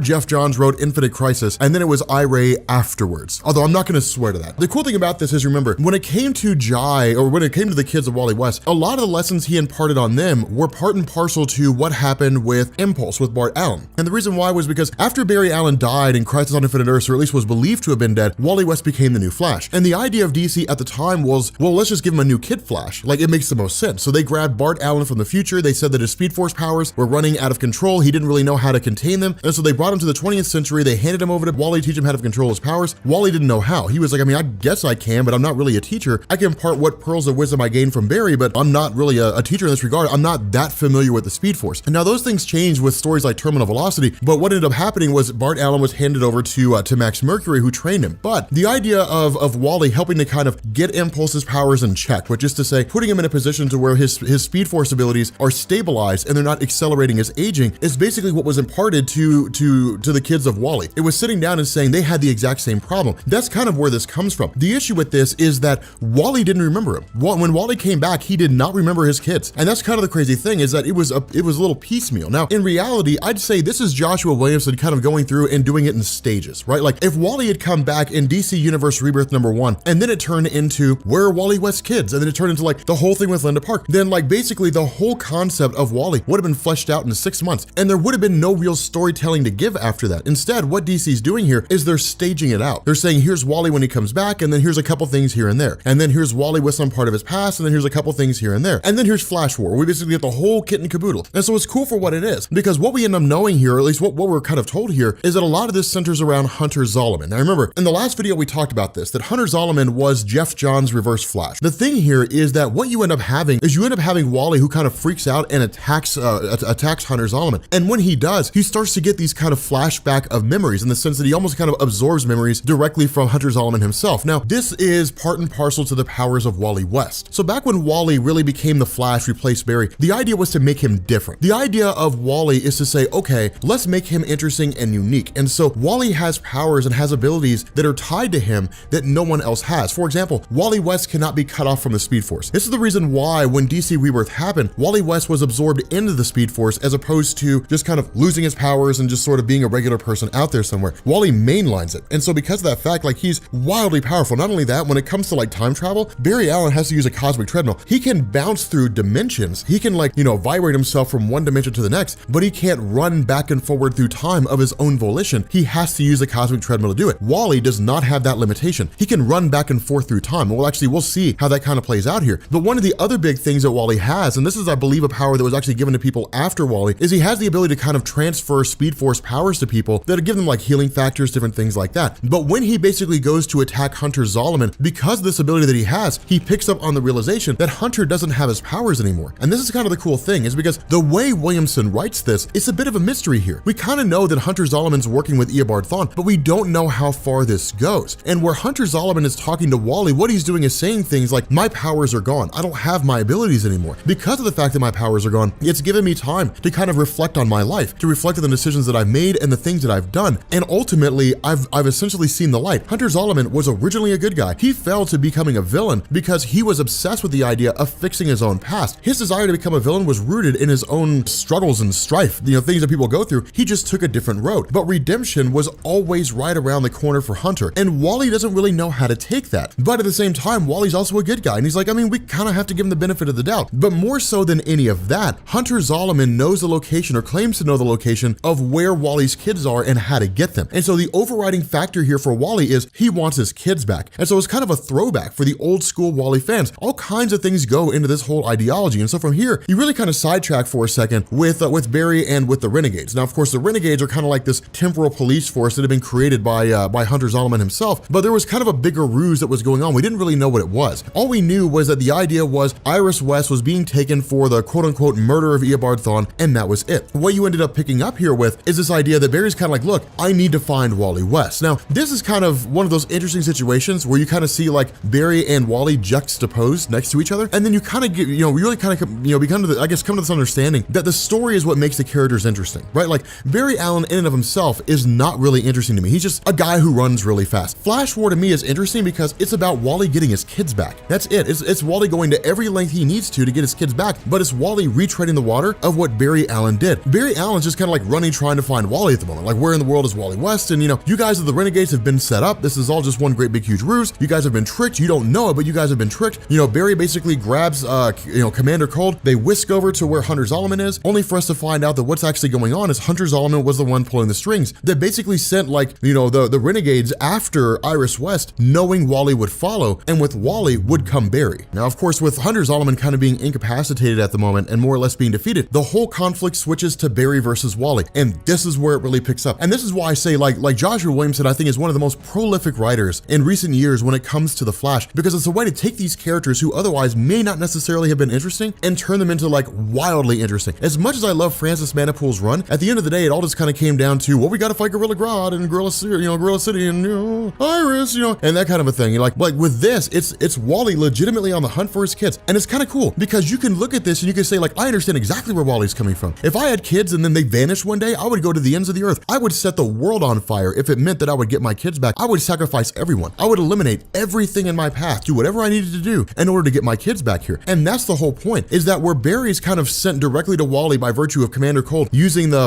Jeff Johns wrote Infinite Crisis, and then it was Ira afterwards. Although I'm not going to swear to that. The cool thing about this is, remember, when it came to Jai, or when it came to the kids of Wally West, a lot of the lessons he imparted on them were part and parcel to what happened with Impulse, with Bart Allen. And the reason why was because after Barry Allen died in Crisis on Infinite Earths, or at least was believed to have been dead, Wally West became the new Flash. And the idea of DC at the time was, well, let's just give him a new Kid Flash. Like, it makes the most sense. So they grabbed Bart Allen from the future. They said that his Speed Force powers were running out of control. He didn't really know how to contain them. And so they brought him to the 20th century. They handed him over to Wally to teach him how to control his powers. Wally didn't know how. He was like, I mean, I guess I can, but I'm not really a teacher. I can impart what pearls of wisdom I gained from Barry, but I'm not really a teacher in this regard. I'm not that familiar with the Speed Force. And now those things changed with stories like Terminal Velocity, but what ended up happening was Bart Allen was handed over to Max Mercury, who trained him. But the idea of Wally helping to kind of get Impulse's powers in check, which is to say, putting him in a position to where his Speed Force abilities are stabilized and they're not accelerating his aging, is basically what was imparted to the kids of Wally. It was sitting down and saying they had the exact same problem. That's kind of where this comes from. The issue with this is that Wally didn't remember him. When Wally came back, he did not remember his kids. And that's kind of the crazy thing, is that it was a little piecemeal. Now, in reality, I'd say this is Joshua Williamson kind of going through and doing it in stages, right? Like if Wally had come back in DC Universe Rebirth #1, and then it turned into where are Wally West's kids? And then it turned into like the whole thing with Linda Park. Then like basically the whole concept of Wally would have been fleshed out in 6 months. And there would have been no real storytelling to give after that. Instead, what DC's doing here is they're staging it out. They're saying, here's Wally when he comes back, and then here's a couple things here and there. And then here's Wally with some part of his past, and then here's a couple things here and there. And then here's Flash War, where we basically get the whole kit and caboodle. And so it's cool for what it is, because what we end up knowing here, or at least what we're kind of told here, is that a lot of this centers around Hunter Zolomon. Now remember, in the last video we talked about this, that Hunter Zolomon was Jeff Johns' Reverse Flash. The thing here is that what you end up having is you end up having Wally who kind of freaks out and attacks Hunter Zolomon. And when he does, he starts to get these kind of flashback of memories in the sense that he almost kind of absorbs memories directly from Hunter Zolomon himself. Now, this is part and parcel to the powers of Wally West. So back when Wally really became the Flash, replaced Barry, the idea was to make him different. The idea of Wally is to say, okay, let's make him interesting and unique. And so Wally has powers and has abilities that are tied to him that no one else has. For example, Wally West cannot be cut off from the Speed Force. This is the reason why when DC Rebirth happened, Wally West was absorbed into the Speed Force as opposed to just kind of losing his powers and just sort of being a regular person out there somewhere. Wally mainlines it. And so because of that fact, like, he's wildly powerful. Not only that, when it comes to like time travel, Barry Allen has to use a cosmic treadmill. He can bounce through dimensions. He can, like, vibrate himself from one dimension to the next, but he can't run back and forward through time of his own volition. He has to use a cosmic treadmill to do it. Wally does not have that limitation. He can run back and forth through time. Well, actually, we'll see how that kind of plays out here. But one of the other big things that Wally has, and this is, I believe, a power that was actually given to people after Wally, is he has the ability to kind of transfer Speed Force powers to people that give them like healing factors, different things like that. But when he basically goes to attack Hunter Zolomon, because of this ability that he has, he picks up on the realization that Hunter doesn't have his powers anymore. And this is kind of the cool thing, is because the way Williamson writes this, it's a bit of a mystery here. We kind of know that Hunter Zolomon's working with Eobard Thawne, but we don't know how far this goes. And where Hunter Zolomon is talking to Wally, what he's doing is saying things like, my powers are gone. I don't have my abilities anymore. Because of the fact that my powers are gone, it's given me time to kind of reflect on my life, to reflect on the decisions that I've made and the things that I've done. And ultimately, I've essentially seen the light. Hunter Zolomon was originally a good guy. He fell to becoming a villain because he was obsessed with the idea of fixing his own past. His desire to become a villain was rooted in his own struggles and strife, things that people go through. He just took a different road. But redemption was always right around the corner for Hunter. And Wally doesn't really know how to take that. But at the same time, Wally's also a good guy. And he's like, I mean, we kind of have to give him the benefit of the doubt. But more so than any of that, Hunter Zolomon knows the location, or claims to know the location, of where Wally's kids are and how to get them. And so the overriding factor here for Wally is he wants his kids back. And so it's kind of a throwback for the old school Wally fans. All kinds of things go into this whole ideology. And so from here, you really kind of sidetrack for a second with Barry and with the Renegades. Now, of course, the Renegades are kind of like this temporal police force that had been created by Hunter Zolomon himself, but there was kind of a bigger ruse that was going on. We didn't really know what it was. All we knew was that the idea was Iris West was being taken for the quote-unquote murder of Eobard Thawne, and that was it. What you ended up picking up here with is this idea that Barry's kind of like, look, I need to find Wally West. Now, this is kind of one of those interesting situations where you kind of see like Barry and Wally juxtaposed next to each other, and then you kind of get, really kind of, come to this understanding that the story is what makes the characters interesting, right? Like, Barry Allen in and of himself is not really interesting to me. He's just a guy who runs really fast. Flash War to me is interesting because it's about Wally getting his kids back. That's it. It's Wally going to every length he needs to get his kids back, but it's Wally retreading the water of what Barry Allen did. Barry Allen's just kind of like running, trying to find Wally at the moment. Like, where in the world is Wally West? And you guys of the Renegades have been set up. This is all just one great big huge ruse. You guys have been tricked. You don't know it, but you guys have been tricked. Barry basically grabs Commander Cold. They whisk over to where Hunter Zolomon is, only for us to find out that what's actually going on is Hunter Zolomon was the one pulling the strings that basically sent the Renegades after Iris West, knowing Wally would follow, and with Wally would come Barry. Now, of course, with Hunter Zolomon kind of being incapacitated at the moment and more or less being defeated, the whole conflict switches to Barry versus Wally, and this is where it really picks up. And this is why I say like Joshua Williamson, I think, is one of the most prolific writers in recent years when it comes to the Flash, because it's a way to take these characters who otherwise may not necessarily have been interesting and turn them into like wildly interesting. As much as I love Francis Manipool's run, at the end of the day, it all just kind of came down to, well, we got to fight Gorilla Grodd and Gorilla City and Iris, and that kind of a thing. Like with this, it's Wally legitimately on the hunt for his kids, and it's kind of cool because you can look at this and you can say, like, I understand exactly where Wally's coming from. If I had kids and then they vanished one day, I would go to the ends of the earth. I would set the world on fire if it meant that I would get my kids back. I would sacrifice everyone. I would eliminate everything in my path, do whatever I needed to do in order to get my kids back here. And that's the whole point, is that where Barry's kind of sent directly to Wally by virtue of Commander Cold using the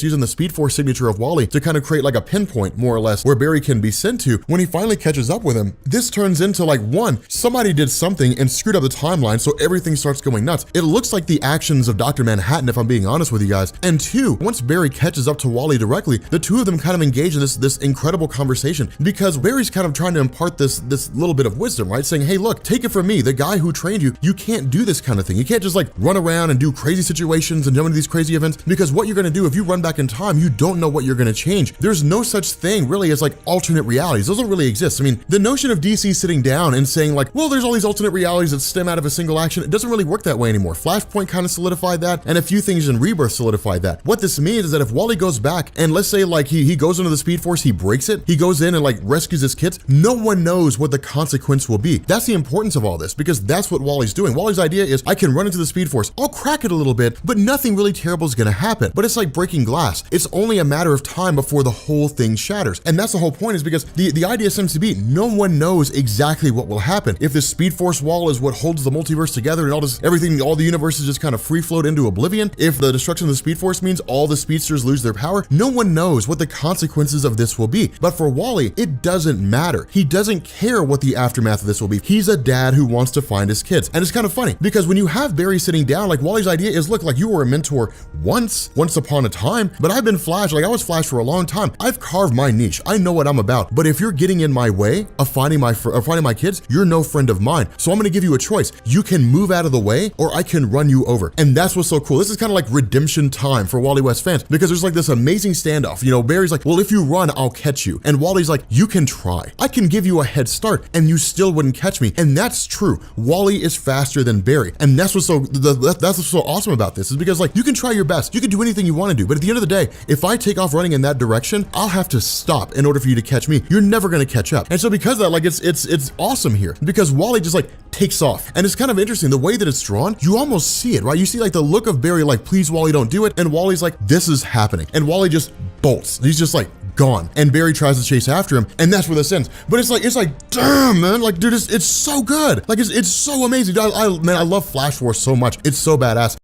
using the Speed Force signature of Wally to kind of create like a pinpoint, more or less, where Barry can be sent to. When he finally catches up with him, this turns into like, one, somebody did something and screwed up the timeline, so everything starts going nuts. It looks like the actions of Dr. Manhattan, if I'm being honest with you guys. And two, once Barry catches up to Wally directly, the two of them kind of engage in this incredible conversation, because Barry's kind of trying to impart this little bit of wisdom, right? Saying, hey, look, take it from me, the guy who trained you, you can't do this kind of thing. You can't just like run around and do crazy situations and jump into these crazy events, because what you're going to do if you run back in time, you don't know what you're going to change. There's no such thing really as like alternate realities. Those don't really exist. I mean, the notion of DC sitting down and saying like, well, there's all these alternate realities that stem out of a single action, it doesn't really work that way anymore. Flashpoint kind of solidified that, and a few things in Rebirth solidified that. What this means means is that if Wally goes back and let's say like he goes into the Speed Force, he breaks it, he goes in and like rescues his kids, no one knows what the consequence will be. That's the importance of all this, because that's what Wally's doing. Wally's idea is I can run into the Speed Force, I'll crack it a little bit, but nothing really terrible is gonna happen. But it's like breaking glass. It's only a matter of time before the whole thing shatters. And that's the whole point, is because the idea seems to be no one knows exactly what will happen. If this Speed Force wall is what holds the multiverse together and all the universes just kind of free float into oblivion, if the destruction of the Speed Force means all the speedsters lose their power, no one knows what the consequences of this will be. But for Wally, it doesn't matter. He doesn't care what the aftermath of this will be. He's a dad who wants to find his kids. And it's kind of funny because when you have Barry sitting down, like Wally's idea is, look, like you were a mentor once upon a time, but I've been Flash, like I was Flash for a long time. I've carved my niche. I know what I'm about. But if you're getting in my way of finding my kids, you're no friend of mine. So I'm gonna give you a choice. You can move out of the way or I can run you over. And that's what's so cool. This is kind of like redemption time for Wally West fans, because there's like this amazing standoff. You know, Barry's like, well, if you run, I'll catch you. And Wally's like, you can try. I can give you a head start and you still wouldn't catch me. And that's true. Wally is faster than Barry. And that's what's so awesome about this, is because like you can try your best. You can do anything you want to do. But at the end of the day, if I take off running in that direction, I'll have to stop in order for you to catch me. You're never going to catch up. And so because of that, like it's awesome here, because Wally just like takes off. And it's kind of interesting the way that it's drawn. You almost see it, right? You see like the look of Barry, like, please Wally, don't do it. And Wally's like, this is happening. And Wally just bolts. He's just like gone. And Barry tries to chase after him, and that's where this ends. But it's like, damn, man, like, dude, it's so good. Like, it's so amazing. Dude, I love Flash Force so much. It's so badass.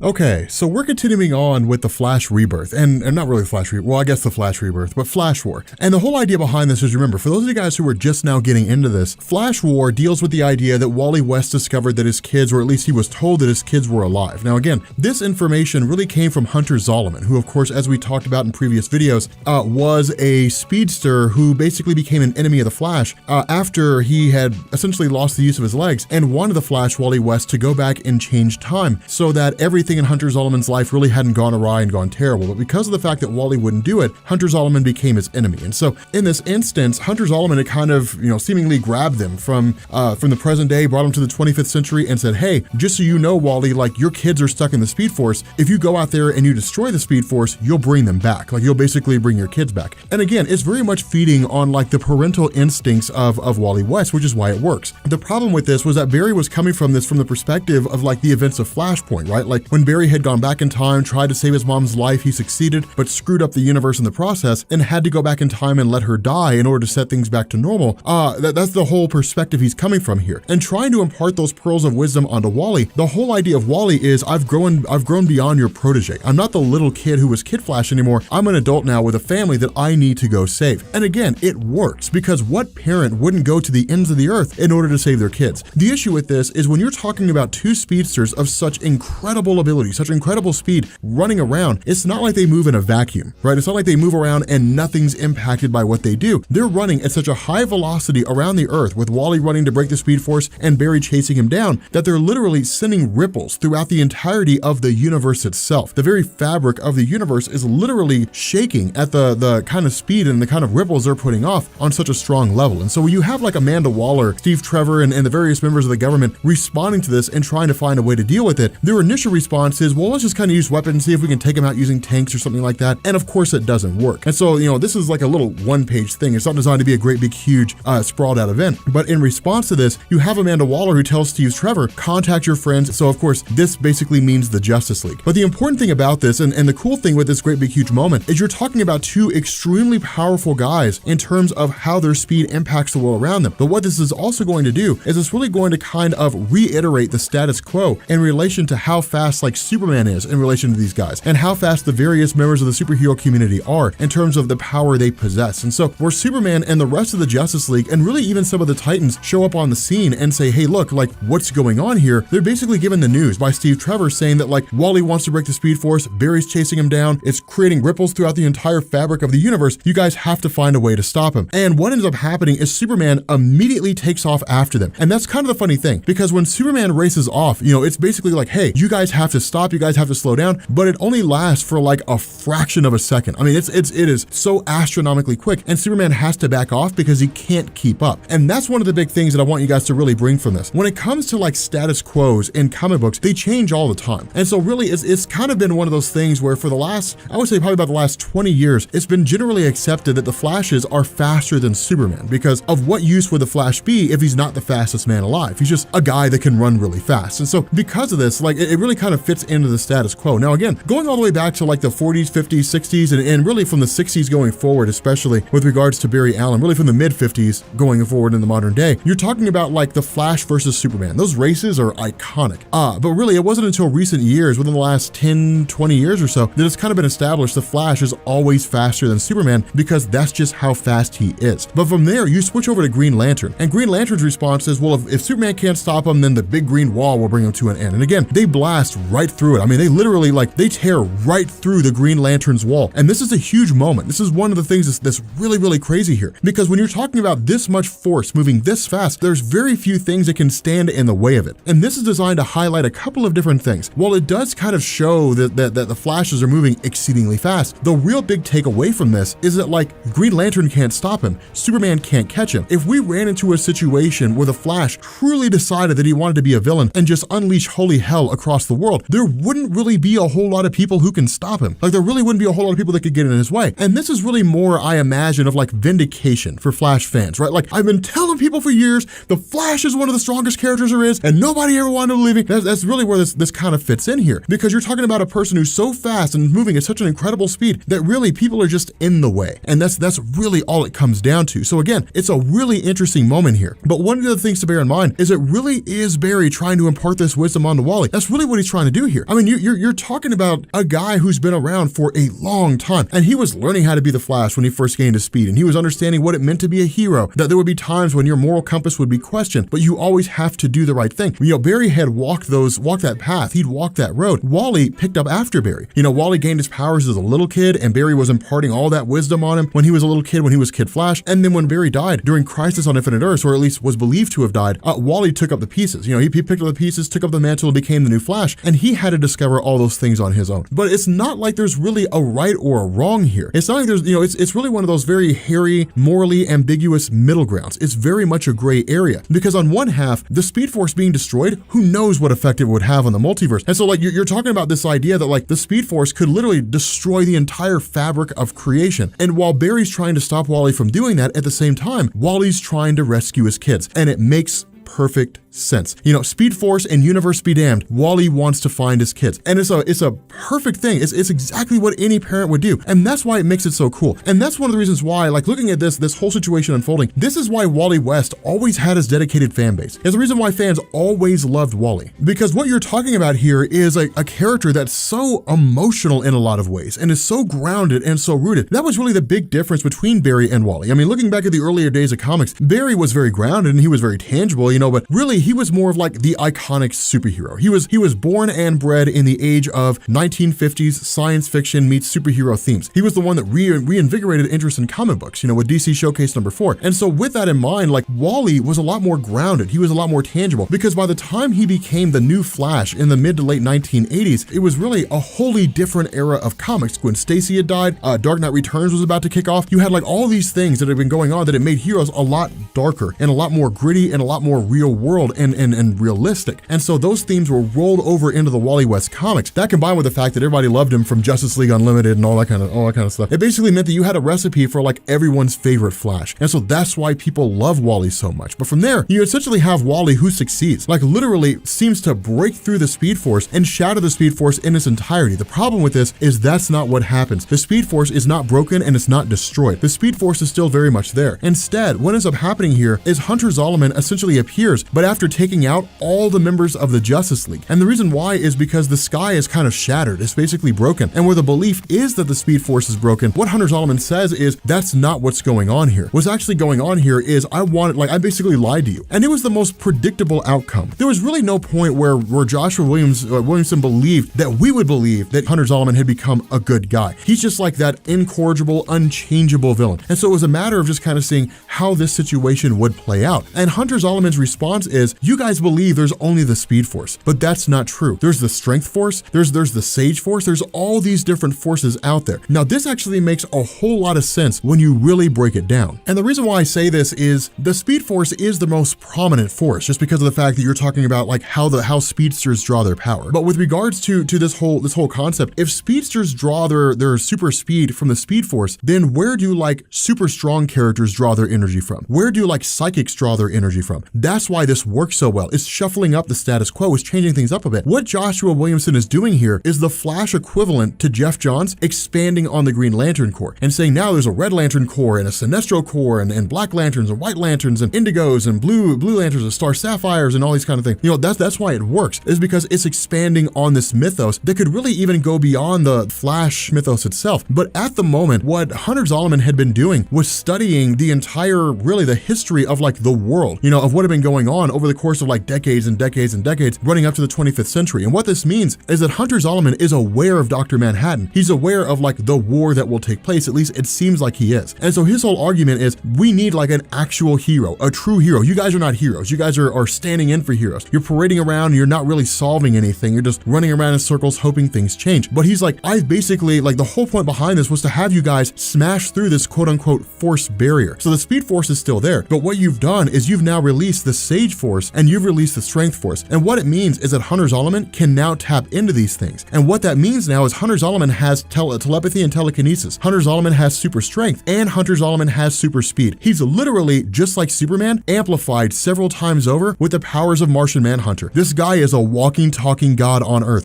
Okay, so we're continuing on with the Flash Rebirth, and not really Flash Rebirth, well, I guess the Flash Rebirth, but Flash War. And the whole idea behind this is, remember, for those of you guys who are just now getting into this, Flash War deals with the idea that Wally West discovered that his kids, or at least he was told that his kids were alive. Now again, this information really came from Hunter Zolomon, who of course, as we talked about in previous videos, was a speedster who basically became an enemy of the Flash after he had essentially lost the use of his legs and wanted the Flash, Wally West, to go back and change time so that everything in Hunter Zolomon's life really hadn't gone awry and gone terrible. But because of the fact that Wally wouldn't do it, Hunter Zolomon became his enemy. And so in this instance, Hunter Zolomon had kind of, seemingly grabbed them from the present day, brought them to the 25th century and said, hey, just so you know, Wally, like your kids are stuck in the Speed Force. If you go out there and you destroy the Speed Force, you'll bring them back. Like you'll basically bring your kids back. And again, it's very much feeding on like the parental instincts of Wally West, which is why it works. The problem with this was that Barry was coming from this from the perspective of like the events of Flashpoint, right? Like when Barry had gone back in time, tried to save his mom's life, he succeeded, but screwed up the universe in the process and had to go back in time and let her die in order to set things back to normal. That's the whole perspective he's coming from here. And trying to impart those pearls of wisdom onto Wally, the whole idea of Wally is I've grown beyond your protege. I'm not the little kid who was Kid Flash anymore. I'm an adult now with a family that I need to go save. And again, it works, because what parent wouldn't go to the ends of the earth in order to save their kids? The issue with this is when you're talking about two speedsters of such incredible ability, such incredible speed running around, it's not like they move in a vacuum, right? It's not like they move around and nothing's impacted by what they do. They're running at such a high velocity around the earth, with Wally running to break the Speed Force and Barry chasing him down, that they're literally sending ripples throughout the entirety of the universe itself. The very fabric of the universe is literally shaking at the kind of speed and the kind of ripples they're putting off on such a strong level. And so when you have like Amanda Waller, Steve Trevor, and the various members of the government responding to this and trying to find a way to deal with it, their initial response is, well, let's just kind of use weapons and see if we can take them out using tanks or something like that. And of course it doesn't work. And so, this is like a little one-page thing. It's not designed to be a great big huge sprawled out event. But in response to this, you have Amanda Waller who tells Steve Trevor, contact your friends. So of course, this basically means the Justice League. But the important thing about this, and the cool thing with this great big huge moment, is you're talking about two extremely powerful guys in terms of how their speed impacts the world around them. But what this is also going to do is it's really going to kind of reiterate the status quo in relation to how fast like Superman is in relation to these guys, and how fast the various members of the superhero community are in terms of the power they possess. And so where Superman and the rest of the Justice League, and really even some of the Titans, show up on the scene and say, hey, look, like what's going on here? They're basically given the news by Steve Trevor saying that like Wally wants to break the Speed Force, Barry's chasing him down, it's creating ripples throughout the entire fabric of the universe. You guys have to find a way to stop him. And what ends up happening is Superman immediately takes off after them. And that's kind of the funny thing, because when Superman races off, it's basically like, hey, you guys have have to stop, you guys have to slow down, but it only lasts for like a fraction of a second. I mean, it is so astronomically quick, and Superman has to back off because he can't keep up. And that's one of the big things that I want you guys to really bring from this. When it comes to like status quos in comic books, they change all the time. And so really it's kind of been one of those things where for the last, I would say probably about the last 20 years, it's been generally accepted that the Flashes are faster than Superman, because of what use would the Flash be if he's not the fastest man alive? He's just a guy that can run really fast. And so because of this, like it really kind of fits into the status quo. Now again, going all the way back to like the 40s, 50s, 60s, and really from the 60s going forward, especially with regards to Barry Allen, really from the mid 50s going forward in the modern day, you're talking about like the Flash versus Superman. Those races are iconic. But really it wasn't until recent years, within the last 10, 20 years or so, that it's kind of been established the Flash is always faster than Superman because that's just how fast he is. But from there, you switch over to Green Lantern, and Green Lantern's response is, well, if Superman can't stop him, then the big green wall will bring him to an end. And again, they blast right through it. I mean, they literally they tear right through the Green Lantern's wall. And this is a huge moment. This is one of the things that's really, really crazy here, because when you're talking about this much force moving this fast, there's very few things that can stand in the way of it. And this is designed to highlight a couple of different things. While it does kind of show that the Flashes are moving exceedingly fast, the real big takeaway from this is that like Green Lantern can't stop him, Superman can't catch him. If we ran into a situation where the Flash truly decided that he wanted to be a villain and just unleash holy hell across the world, there wouldn't really be a whole lot of people who can stop him. Like there really wouldn't be a whole lot of people that could get in his way. And this is really more, I imagine, of like vindication for Flash fans, right? Like I've been telling people for years, the Flash is one of the strongest characters there is, and nobody ever wanted to believe me. That's really where this kind of fits in here, because you're talking about a person who's so fast and moving at such an incredible speed that really people are just in the way. And that's really all it comes down to. So again, it's a really interesting moment here. But one of the things to bear in mind is it really is Barry trying to impart this wisdom onto Wally. That's really what he's trying to do here. I mean, you're talking about a guy who's been around for a long time, and he was learning how to be the Flash when he first gained his speed, and he was understanding what it meant to be a hero, that there would be times when your moral compass would be questioned, but you always have to do the right thing. You know, Barry had walked that path, he'd walked that road. Wally picked up after Barry. You know, Wally gained his powers as a little kid, and Barry was imparting all that wisdom on him when he was a little kid, when he was Kid Flash. And then when Barry died during Crisis on Infinite Earths, or at least was believed to have died, Wally took up the pieces. You know, he picked up the pieces, took up the mantle, and became the new Flash, and he had to discover all those things on his own. But it's not like there's really a right or a wrong here. It's not like there's, you know, it's really one of those very hairy, morally ambiguous middle grounds. It's very much a gray area, because on one half, the Speed Force being destroyed, who knows what effect it would have on the multiverse. And so like you're talking about this idea that like the Speed Force could literally destroy the entire fabric of creation. And while Barry's trying to stop Wally from doing that, at the same time, Wally's trying to rescue his kids. And it makes perfect sense. You know, Speed Force and Universe be damned, Wally wants to find his kids. And it's a perfect thing. It's exactly what any parent would do. And that's why it makes it so cool. And that's one of the reasons why, like looking at this whole situation unfolding, this is why Wally West always had his dedicated fan base. It's the reason why fans always loved Wally. Because what you're talking about here is a character that's so emotional in a lot of ways and is so grounded and so rooted. That was really the big difference between Barry and Wally. I mean, looking back at the earlier days of comics, Barry was very grounded and he was very tangible, you know, but really he was more of like the iconic superhero. He was born and bred in the age of 1950s science fiction meets superhero themes. He was the one that reinvigorated interest in comic books, you know, with DC Showcase #4. And so with that in mind, like Wally was a lot more grounded. He was a lot more tangible, because by the time he became the new Flash in the mid to late 1980s, it was really a wholly different era of comics. Gwen Stacy had died, Dark Knight Returns was about to kick off. You had like all these things that had been going on that it made heroes a lot darker and a lot more gritty and a lot more real world and realistic. And so those themes were rolled over into the Wally West comics. That combined with the fact that everybody loved him from Justice League Unlimited and all that kind of stuff. It basically meant that you had a recipe for like everyone's favorite Flash. And so that's why people love Wally so much. But from there, you essentially have Wally who succeeds, like literally seems to break through the Speed Force and shatter the Speed Force in its entirety. The problem with this is that's not what happens. The Speed Force is not broken and it's not destroyed. The Speed Force is still very much there. Instead, what ends up happening here is Hunter Zolomon essentially appears, but after taking out all the members of the Justice League. And the reason why is because the sky is kind of shattered. It's basically broken. And where the belief is that the Speed Force is broken, what Hunter Zolomon says is that's not what's going on here. What's actually going on here is I basically lied to you. And it was the most predictable outcome. There was really no point where Joshua Williamson believed that we would believe that Hunter Zolomon had become a good guy. He's just like that incorrigible, unchangeable villain. And so it was a matter of just kind of seeing how this situation would play out. And Hunter Zolomon's response is, is you guys believe there's only the Speed Force, but that's not true. There's the Strength Force, there's the Sage Force, there's all these different forces out there. Now, this actually makes a whole lot of sense when you really break it down. And the reason why I say this is the Speed Force is the most prominent force, just because of the fact that you're talking about like how speedsters draw their power. But with regards to this whole concept, if speedsters draw their super speed from the Speed Force, then where do like super strong characters draw their energy from? Where do like psychics draw their energy from? That's why this works so well. It's shuffling up the status quo, it's changing things up a bit. What Joshua Williamson is doing here is the Flash equivalent to Jeff Johns expanding on the Green Lantern Corps and saying now there's a Red Lantern Corps and a Sinestro Corps and Black Lanterns and White Lanterns and Indigos and Blue Lanterns and Star Sapphires and all these kind of things. You know, that's why it works, is because it's expanding on this mythos that could really even go beyond the Flash mythos itself. But at the moment, what Hunter Zolomon had been doing was studying the entire, really the history of like the world, you know, of what had been going on over the course of like decades and decades and decades running up to the 25th century. And what this means is that Hunter Zolomon is aware of Dr. Manhattan. He's aware of like the war that will take place, at least it seems like he is. And so his whole argument is we need like an actual hero, a true hero. You guys are not heroes. You guys are standing in for heroes. You're parading around, you're not really solving anything. You're just running around in circles hoping things change. But he's like, I've basically, like the whole point behind this was to have you guys smash through this quote unquote force barrier. So the Speed Force is still there, but what you've done is you've now released the Sage Force and you've released the Strength Force. And what it means is that Hunter Zolomon can now tap into these things. And what that means now is Hunter Zolomon has telepathy and telekinesis. Hunter Zolomon has super strength and Hunter Zolomon has super speed. He's literally, just like Superman, amplified several times over with the powers of Martian Manhunter. This guy is a walking, talking god on Earth.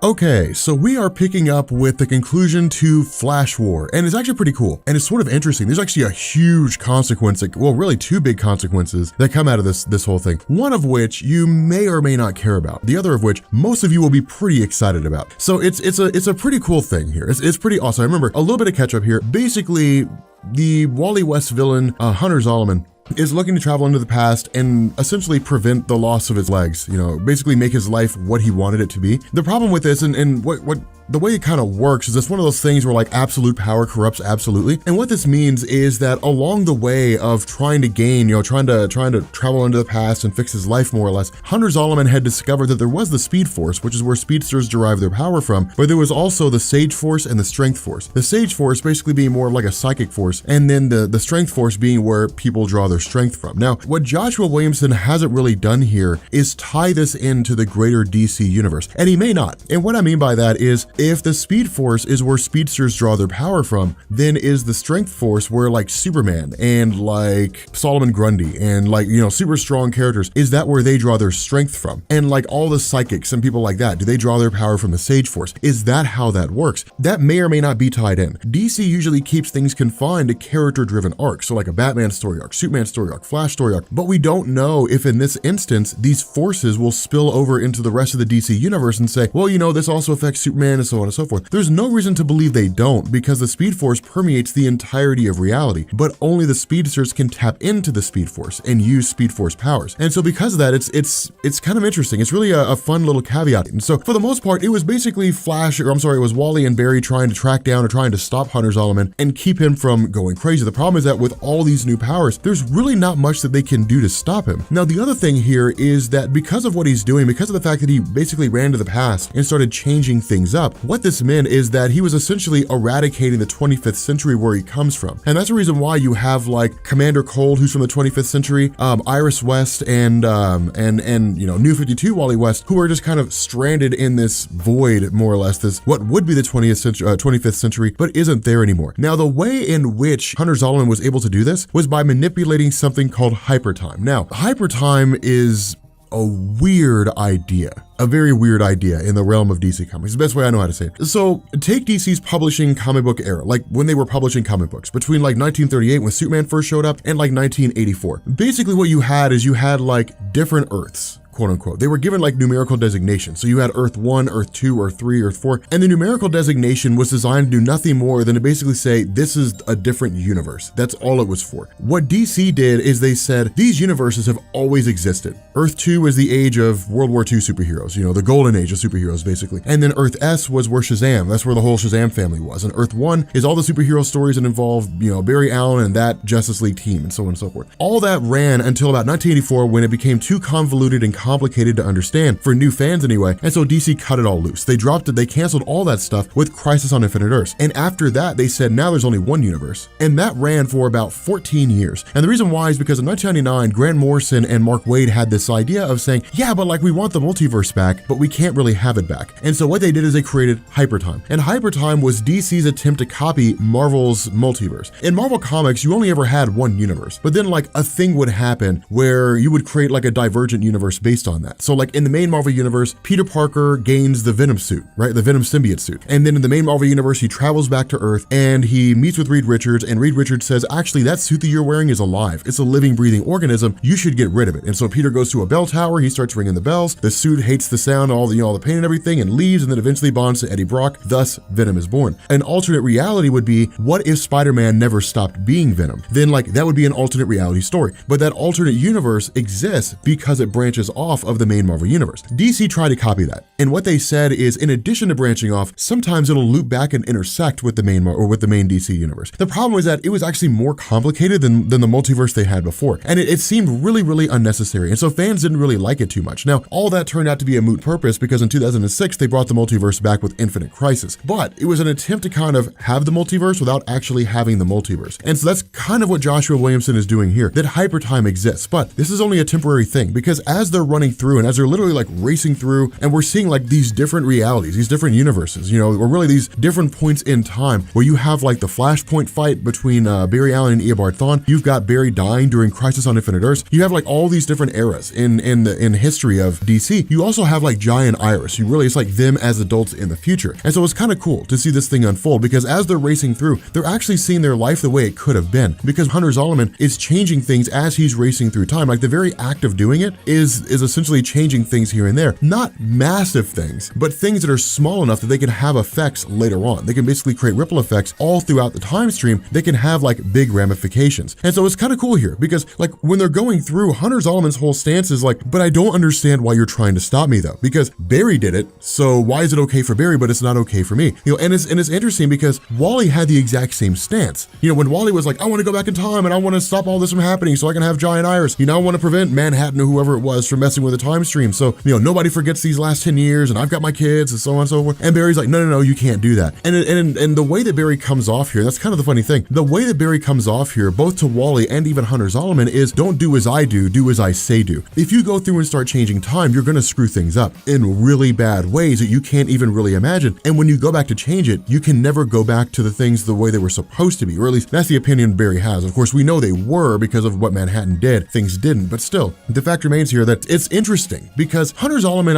Okay, so we are picking up with the conclusion to Flash War, and it's actually pretty cool, and it's sort of interesting. There's actually a huge consequence, well, really two big consequences that come out of this whole thing. One of which you may or may not care about. The other of which most of you will be pretty excited about. So it's a pretty cool thing here. It's pretty awesome. I remember a little bit of catch up here. Basically, the Wally West villain, Hunter Zolomon, is looking to travel into the past and essentially prevent the loss of his legs, you know, basically make his life what he wanted it to be. The problem with this and what the way it kind of works is it's one of those things where like absolute power corrupts absolutely. And what this means is that along the way of trying to gain, you know, trying to travel into the past and fix his life more or less, Hunter Zolomon had discovered that there was the Speed Force, which is where speedsters derive their power from, but there was also the Sage Force and the Strength Force. The Sage Force basically being more of like a psychic force, and then the Strength Force being where people draw their strength from. Now, what Joshua Williamson hasn't really done here is tie this into the greater DC universe, and he may not. And what I mean by that is, if the Speed Force is where speedsters draw their power from, then is the Strength Force where like Superman and like Solomon Grundy and like, you know, super strong characters, is that where they draw their strength from? And like all the psychics and people like that, do they draw their power from the Sage Force? Is that how that works? That may or may not be tied in. DC usually keeps things confined to character-driven arcs, so like a Batman story arc, Superman story arc, Flash story arc, but we don't know if in this instance these forces will spill over into the rest of the DC universe and say, well, you know, this also affects Superman and so on and so forth. There's no reason to believe they don't, because the Speed Force permeates the entirety of reality, but only the speedsters can tap into the Speed Force and use Speed Force powers. And so because of that, it's kind of interesting. It's really a fun little caveat. And so for the most part, it was basically it was Wally and Barry trying to track down or trying to stop Hunter Zolomon and keep him from going crazy. The problem is that with all these new powers, there's really not much that they can do to stop him. Now, the other thing here is that because of what he's doing, because of the fact that he basically ran to the past and started changing things up, what this meant is that he was essentially eradicating the 25th century where he comes from. And that's the reason why you have like Commander Cold, who's from the 25th century, Iris West and you know, New 52 Wally West, who are just kind of stranded in this void, more or less, this what would be the 25th century, but isn't there anymore. Now, the way in which Hunter Zolomon was able to do this was by manipulating something called hypertime. Now, hypertime is a weird idea, a very weird idea in the realm of DC Comics. The best way I know how to say it. So take DC's publishing comic book era, like when they were publishing comic books between like 1938 when Superman first showed up and like 1984. Basically what you had is you had like different Earths, quote unquote. They were given like numerical designations. So you had Earth 1, Earth 2, Earth 3, Earth 4, and the numerical designation was designed to do nothing more than to basically say, this is a different universe. That's all it was for. What DC did is they said, these universes have always existed. Earth 2 is the age of World War II superheroes, the golden age of superheroes, basically. And then Earth S was where Shazam, that's where the whole Shazam family was. And Earth 1 is all the superhero stories that involve, Barry Allen and that Justice League team and so on and so forth. All that ran until about 1984 when it became too convoluted and complicated to understand, for new fans anyway, and so DC cut it all loose. They dropped it, they canceled all that stuff with Crisis on Infinite Earths. And after that, they said, now there's only one universe. And that ran for about 14 years. And the reason why is because in 1999, Grant Morrison and Mark Waid had this idea of saying, yeah, but like we want the multiverse back, but we can't really have it back. And so what they did is they created Hypertime. And Hypertime was DC's attempt to copy Marvel's multiverse. In Marvel Comics, you only ever had one universe, but then like a thing would happen where you would create like a divergent universe based on that. So like in the main Marvel universe, Peter Parker gains the Venom suit, right? The Venom symbiote suit. And then in the main Marvel universe, he travels back to Earth and he meets with Reed Richards, and Reed Richards says, actually, that suit that you're wearing is alive. It's a living, breathing organism. You should get rid of it. And so Peter goes to a bell tower. He starts ringing the bells. The suit hates the sound, all the pain and everything, and leaves, and then eventually bonds to Eddie Brock. Thus, Venom is born. An alternate reality would be, what if Spider-Man never stopped being Venom? Then like that would be an alternate reality story. But that alternate universe exists because it branches off of the main Marvel universe. DC tried to copy that. And what they said is, in addition to branching off, sometimes it'll loop back and intersect with the main DC universe. The problem was that it was actually more complicated than the multiverse they had before. And it seemed really, really unnecessary. And so fans didn't really like it too much. Now, all that turned out to be a moot purpose because in 2006, they brought the multiverse back with Infinite Crisis. But it was an attempt to kind of have the multiverse without actually having the multiverse. And so that's kind of what Joshua Williamson is doing here, that Hypertime exists. But this is only a temporary thing because as they're running through and as they're literally like racing through, and we're seeing like these different realities, these different universes, or really these different points in time where you have like the Flashpoint fight between Barry Allen and Eobard Thawne. You've got Barry dying during Crisis on Infinite Earths. You have like all these different eras in history of DC. You also have like Jai and Iris. It's like them as adults in the future. And so it's kind of cool to see this thing unfold because as they're racing through, they're actually seeing their life the way it could have been because Hunter Zolomon is changing things as he's racing through time. Like the very act of doing it is essentially changing things here and there. Not massive things, but things that are small enough that they can have effects later on. They can basically create ripple effects all throughout the time stream. They can have like big ramifications. And so it's kind of cool here because like when they're going through, Hunter Zolomon's whole stance is like, but I don't understand why you're trying to stop me though, because Barry did it. So why is it okay for Barry, but it's not okay for me? And it's interesting because Wally had the exact same stance. When Wally was like, I want to go back in time and I want to stop all this from happening so I can have Jai and Iris. I want to prevent Manhattan or whoever it was from messing with the time stream. So, nobody forgets these last 10 years and I've got my kids and so on and so forth. And Barry's like, no, you can't do that. And the way that Barry comes off here, that's kind of the funny thing. The way that Barry comes off here, both to Wally and even Hunter Zolomon, is don't do as I do as I say do. If you go through and start changing time, you're going to screw things up in really bad ways that you can't even really imagine. And when you go back to change it, you can never go back to the things the way they were supposed to be, or at least that's the opinion Barry has. Of course, we know they were because of what Manhattan did. Things didn't, but still, the fact remains here that it's interesting because Hunter Zolomon,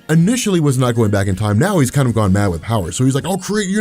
initially was not going back in time. Now he's kind of gone mad with power. So he's like, I'll create the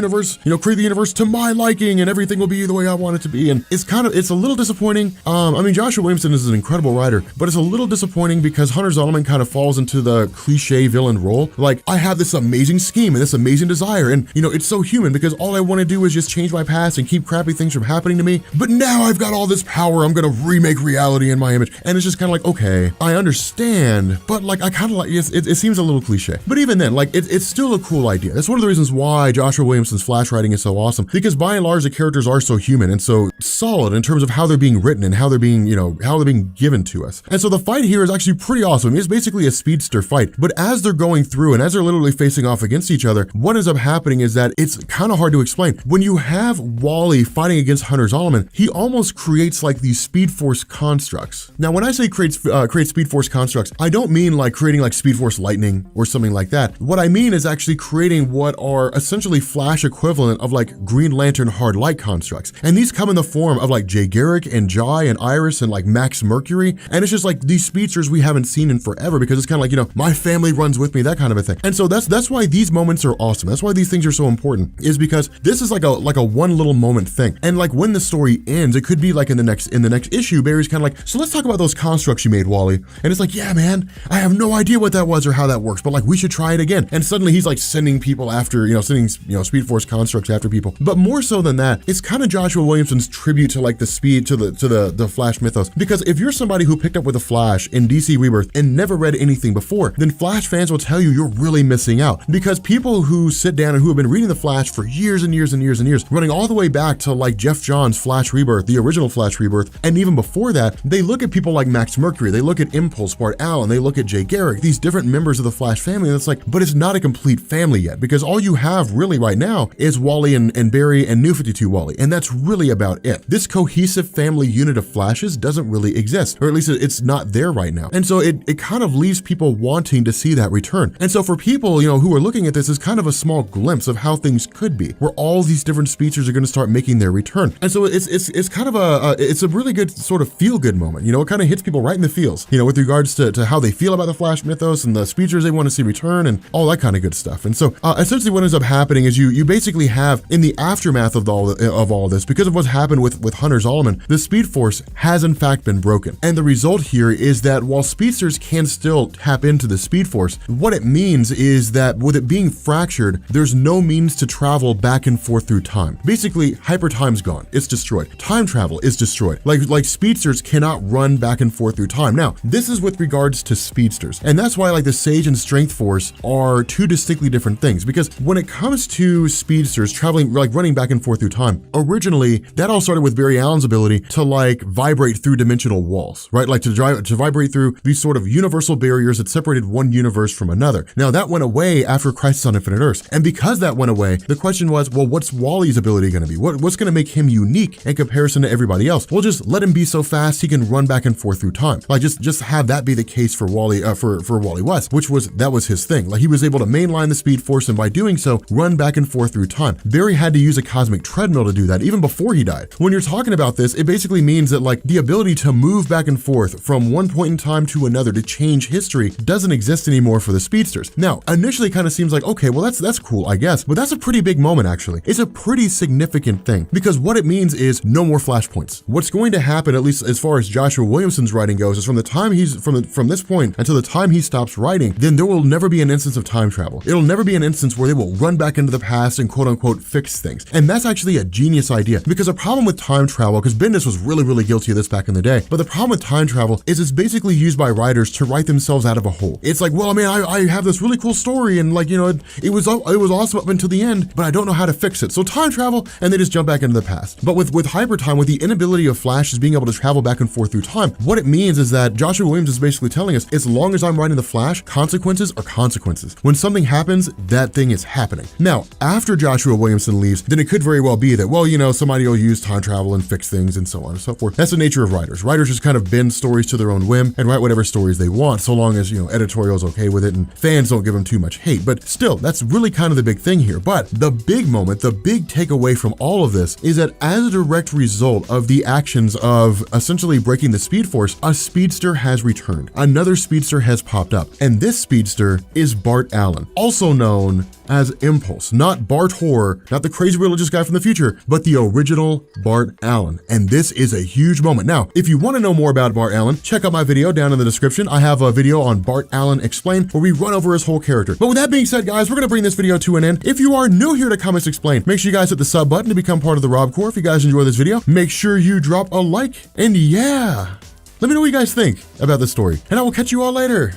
universe to my liking and everything will be the way I want it to be. And it's a little disappointing. Joshua Williamson is an incredible writer, but it's a little disappointing because Hunter Zolomon kind of falls into the cliche villain role. Like, I have this amazing scheme and this amazing desire. And, it's so human because all I want to do is just change my past and keep crappy things from happening to me. But now I've got all this power. I'm going to remake reality in my image. And it's just kind of like, okay, I understand, but like, I kind of like, it seems a little cliche. But even then, like, it's still a cool idea. That's one of the reasons why Joshua Williamson's Flash writing is so awesome, because by and large, the characters are so human and so solid in terms of how they're being written and how they're being, how they're being given to us. And so the fight here is actually pretty awesome. It's basically a speedster fight, but as they're going through and as they're literally facing off against each other, what ends up happening is that it's kind of hard to explain. When you have Wally fighting against Hunter Zolomon, he almost creates like these Speed Force constructs. Now, when I say create Speed Force constructs, I don't mean like creating like Speed Force lightning or something like that. What I mean is actually creating what are essentially Flash equivalent of like Green Lantern hard light constructs. And these come in the form of like Jay Garrick and Jai and Iris and like Max Mercury. And it's just like these speedsters we haven't seen in forever because it's kind of like, my family runs with me, that kind of a thing. And so that's why these moments are awesome. That's why these things are so important, is because this is like a one little moment thing. And like when the story ends, it could be like in the next issue, Barry's kind of like, so let's talk about those constructs you made, Wally. And it's like, yeah, man, man, I have no idea what that was or how that works, but like, we should try it again. And suddenly he's like sending people after, sending, Speed Force constructs after people. But more so than that, it's kind of Joshua Williamson's tribute to like the speed, to the Flash mythos. Because if you're somebody who picked up with the Flash in DC Rebirth and never read anything before, then Flash fans will tell you you're really missing out. Because people who sit down and who have been reading the Flash for years and years and years and years, running all the way back to like Jeff Johns' Flash Rebirth, the original Flash Rebirth, and even before that, they look at people like Max Mercury, they look at Impulse, Bart Allen, they look at Jay Garrick, these different members of the Flash family, and it's like, but it's not a complete family yet, because all you have really right now is Wally and Barry and New 52 Wally, and that's really about it. This cohesive family unit of Flashes doesn't really exist, or at least it's not there right now. And so it kind of leaves people wanting to see that return. And so for people, who are looking at this as kind of a small glimpse of how things could be, where all these different speedsters are going to start making their return. And so it's kind of it's a really good sort of feel-good moment. It kind of hits people right in the feels, with regards to how they feel about the Flash mythos and the speedsters they want to see return and all that kind of good stuff. And so essentially what ends up happening is you basically have, in the aftermath of all this, because of what's happened with Hunter Zolomon, the Speed Force has in fact been broken. And the result here is that while speedsters can still tap into the Speed Force, what it means is that with it being fractured, there's no means to travel back and forth through time. Basically, hypertime's gone. It's destroyed. Time travel is destroyed. Like speedsters cannot run back and forth through time. Now, this is with regards to speedsters. And that's why like the Sage and Strength Force are two distinctly different things, because when it comes to speedsters traveling, like running back and forth through time, originally that all started with Barry Allen's ability to like vibrate through dimensional walls, right? Like to vibrate through these sort of universal barriers that separated one universe from another. Now that went away after Crisis on Infinite Earths. And because that went away, the question was, well, what's Wally's ability going to be? What's going to make him unique in comparison to everybody else? Well, just let him be so fast he can run back and forth through time. Like just have that be the case for Wally, for Wally West, that was his thing. Like he was able to mainline the Speed Force and by doing so, run back and forth through time. Barry had to use a cosmic treadmill to do that even before he died. When you're talking about this, it basically means that like the ability to move back and forth from one point in time to another to change history doesn't exist anymore for the speedsters. Now, initially it kind of seems like, okay, well that's cool, I guess, but that's a pretty big moment actually. It's a pretty significant thing because what it means is no more flashpoints. What's going to happen, at least as far as Joshua Williamson's writing goes, is from the time from this point until the time he stops writing, then there will never be an instance of time travel. It'll never be an instance where they will run back into the past and quote unquote fix things. And that's actually a genius idea, because a problem with time travel, because Bendis was really guilty of this back in the day, but the problem with time travel is it's basically used by writers to write themselves out of a hole. It's like, well, I mean, I have this really cool story and like, it was awesome up until the end, but I don't know how to fix it. So time travel, and they just jump back into the past. But with hyper time, with the inability of Flash being able to travel back and forth through time, what it means is that Joshua Williams is basically telling us, as long as I'm writing the Flash, consequences are consequences. When something happens, that thing is happening. Now, after Joshua Williamson leaves, then it could very well be that, well, somebody will use time travel and fix things and so on and so forth. That's the nature of writers. Writers just kind of bend stories to their own whim and write whatever stories they want, so long as, editorial's okay with it and fans don't give them too much hate. But still, that's really kind of the big thing here. But the big moment, the big takeaway from all of this is that as a direct result of the actions of essentially breaking the Speed Force, a speedster has returned. Another speedster has popped up. And this speedster is Bart Allen, also known as Impulse, not Bart Hoare, not the crazy religious guy from the future, but the original Bart Allen. And this is a huge moment. Now, if you want to know more about Bart Allen, check out my video down in the description. I have a video on Bart Allen Explained where we run over his whole character. But with that being said, guys, we're going to bring this video to an end. If you are new here to Comics Explained, make sure you guys hit the sub button to become part of the Rob Corps. If you guys enjoy this video, make sure you drop a like. And yeah, let me know what you guys think about this story. And I will catch you all later.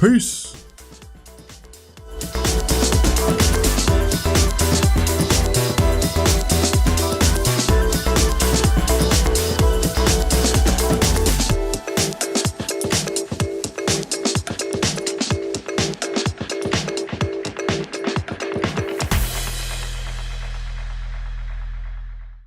Peace.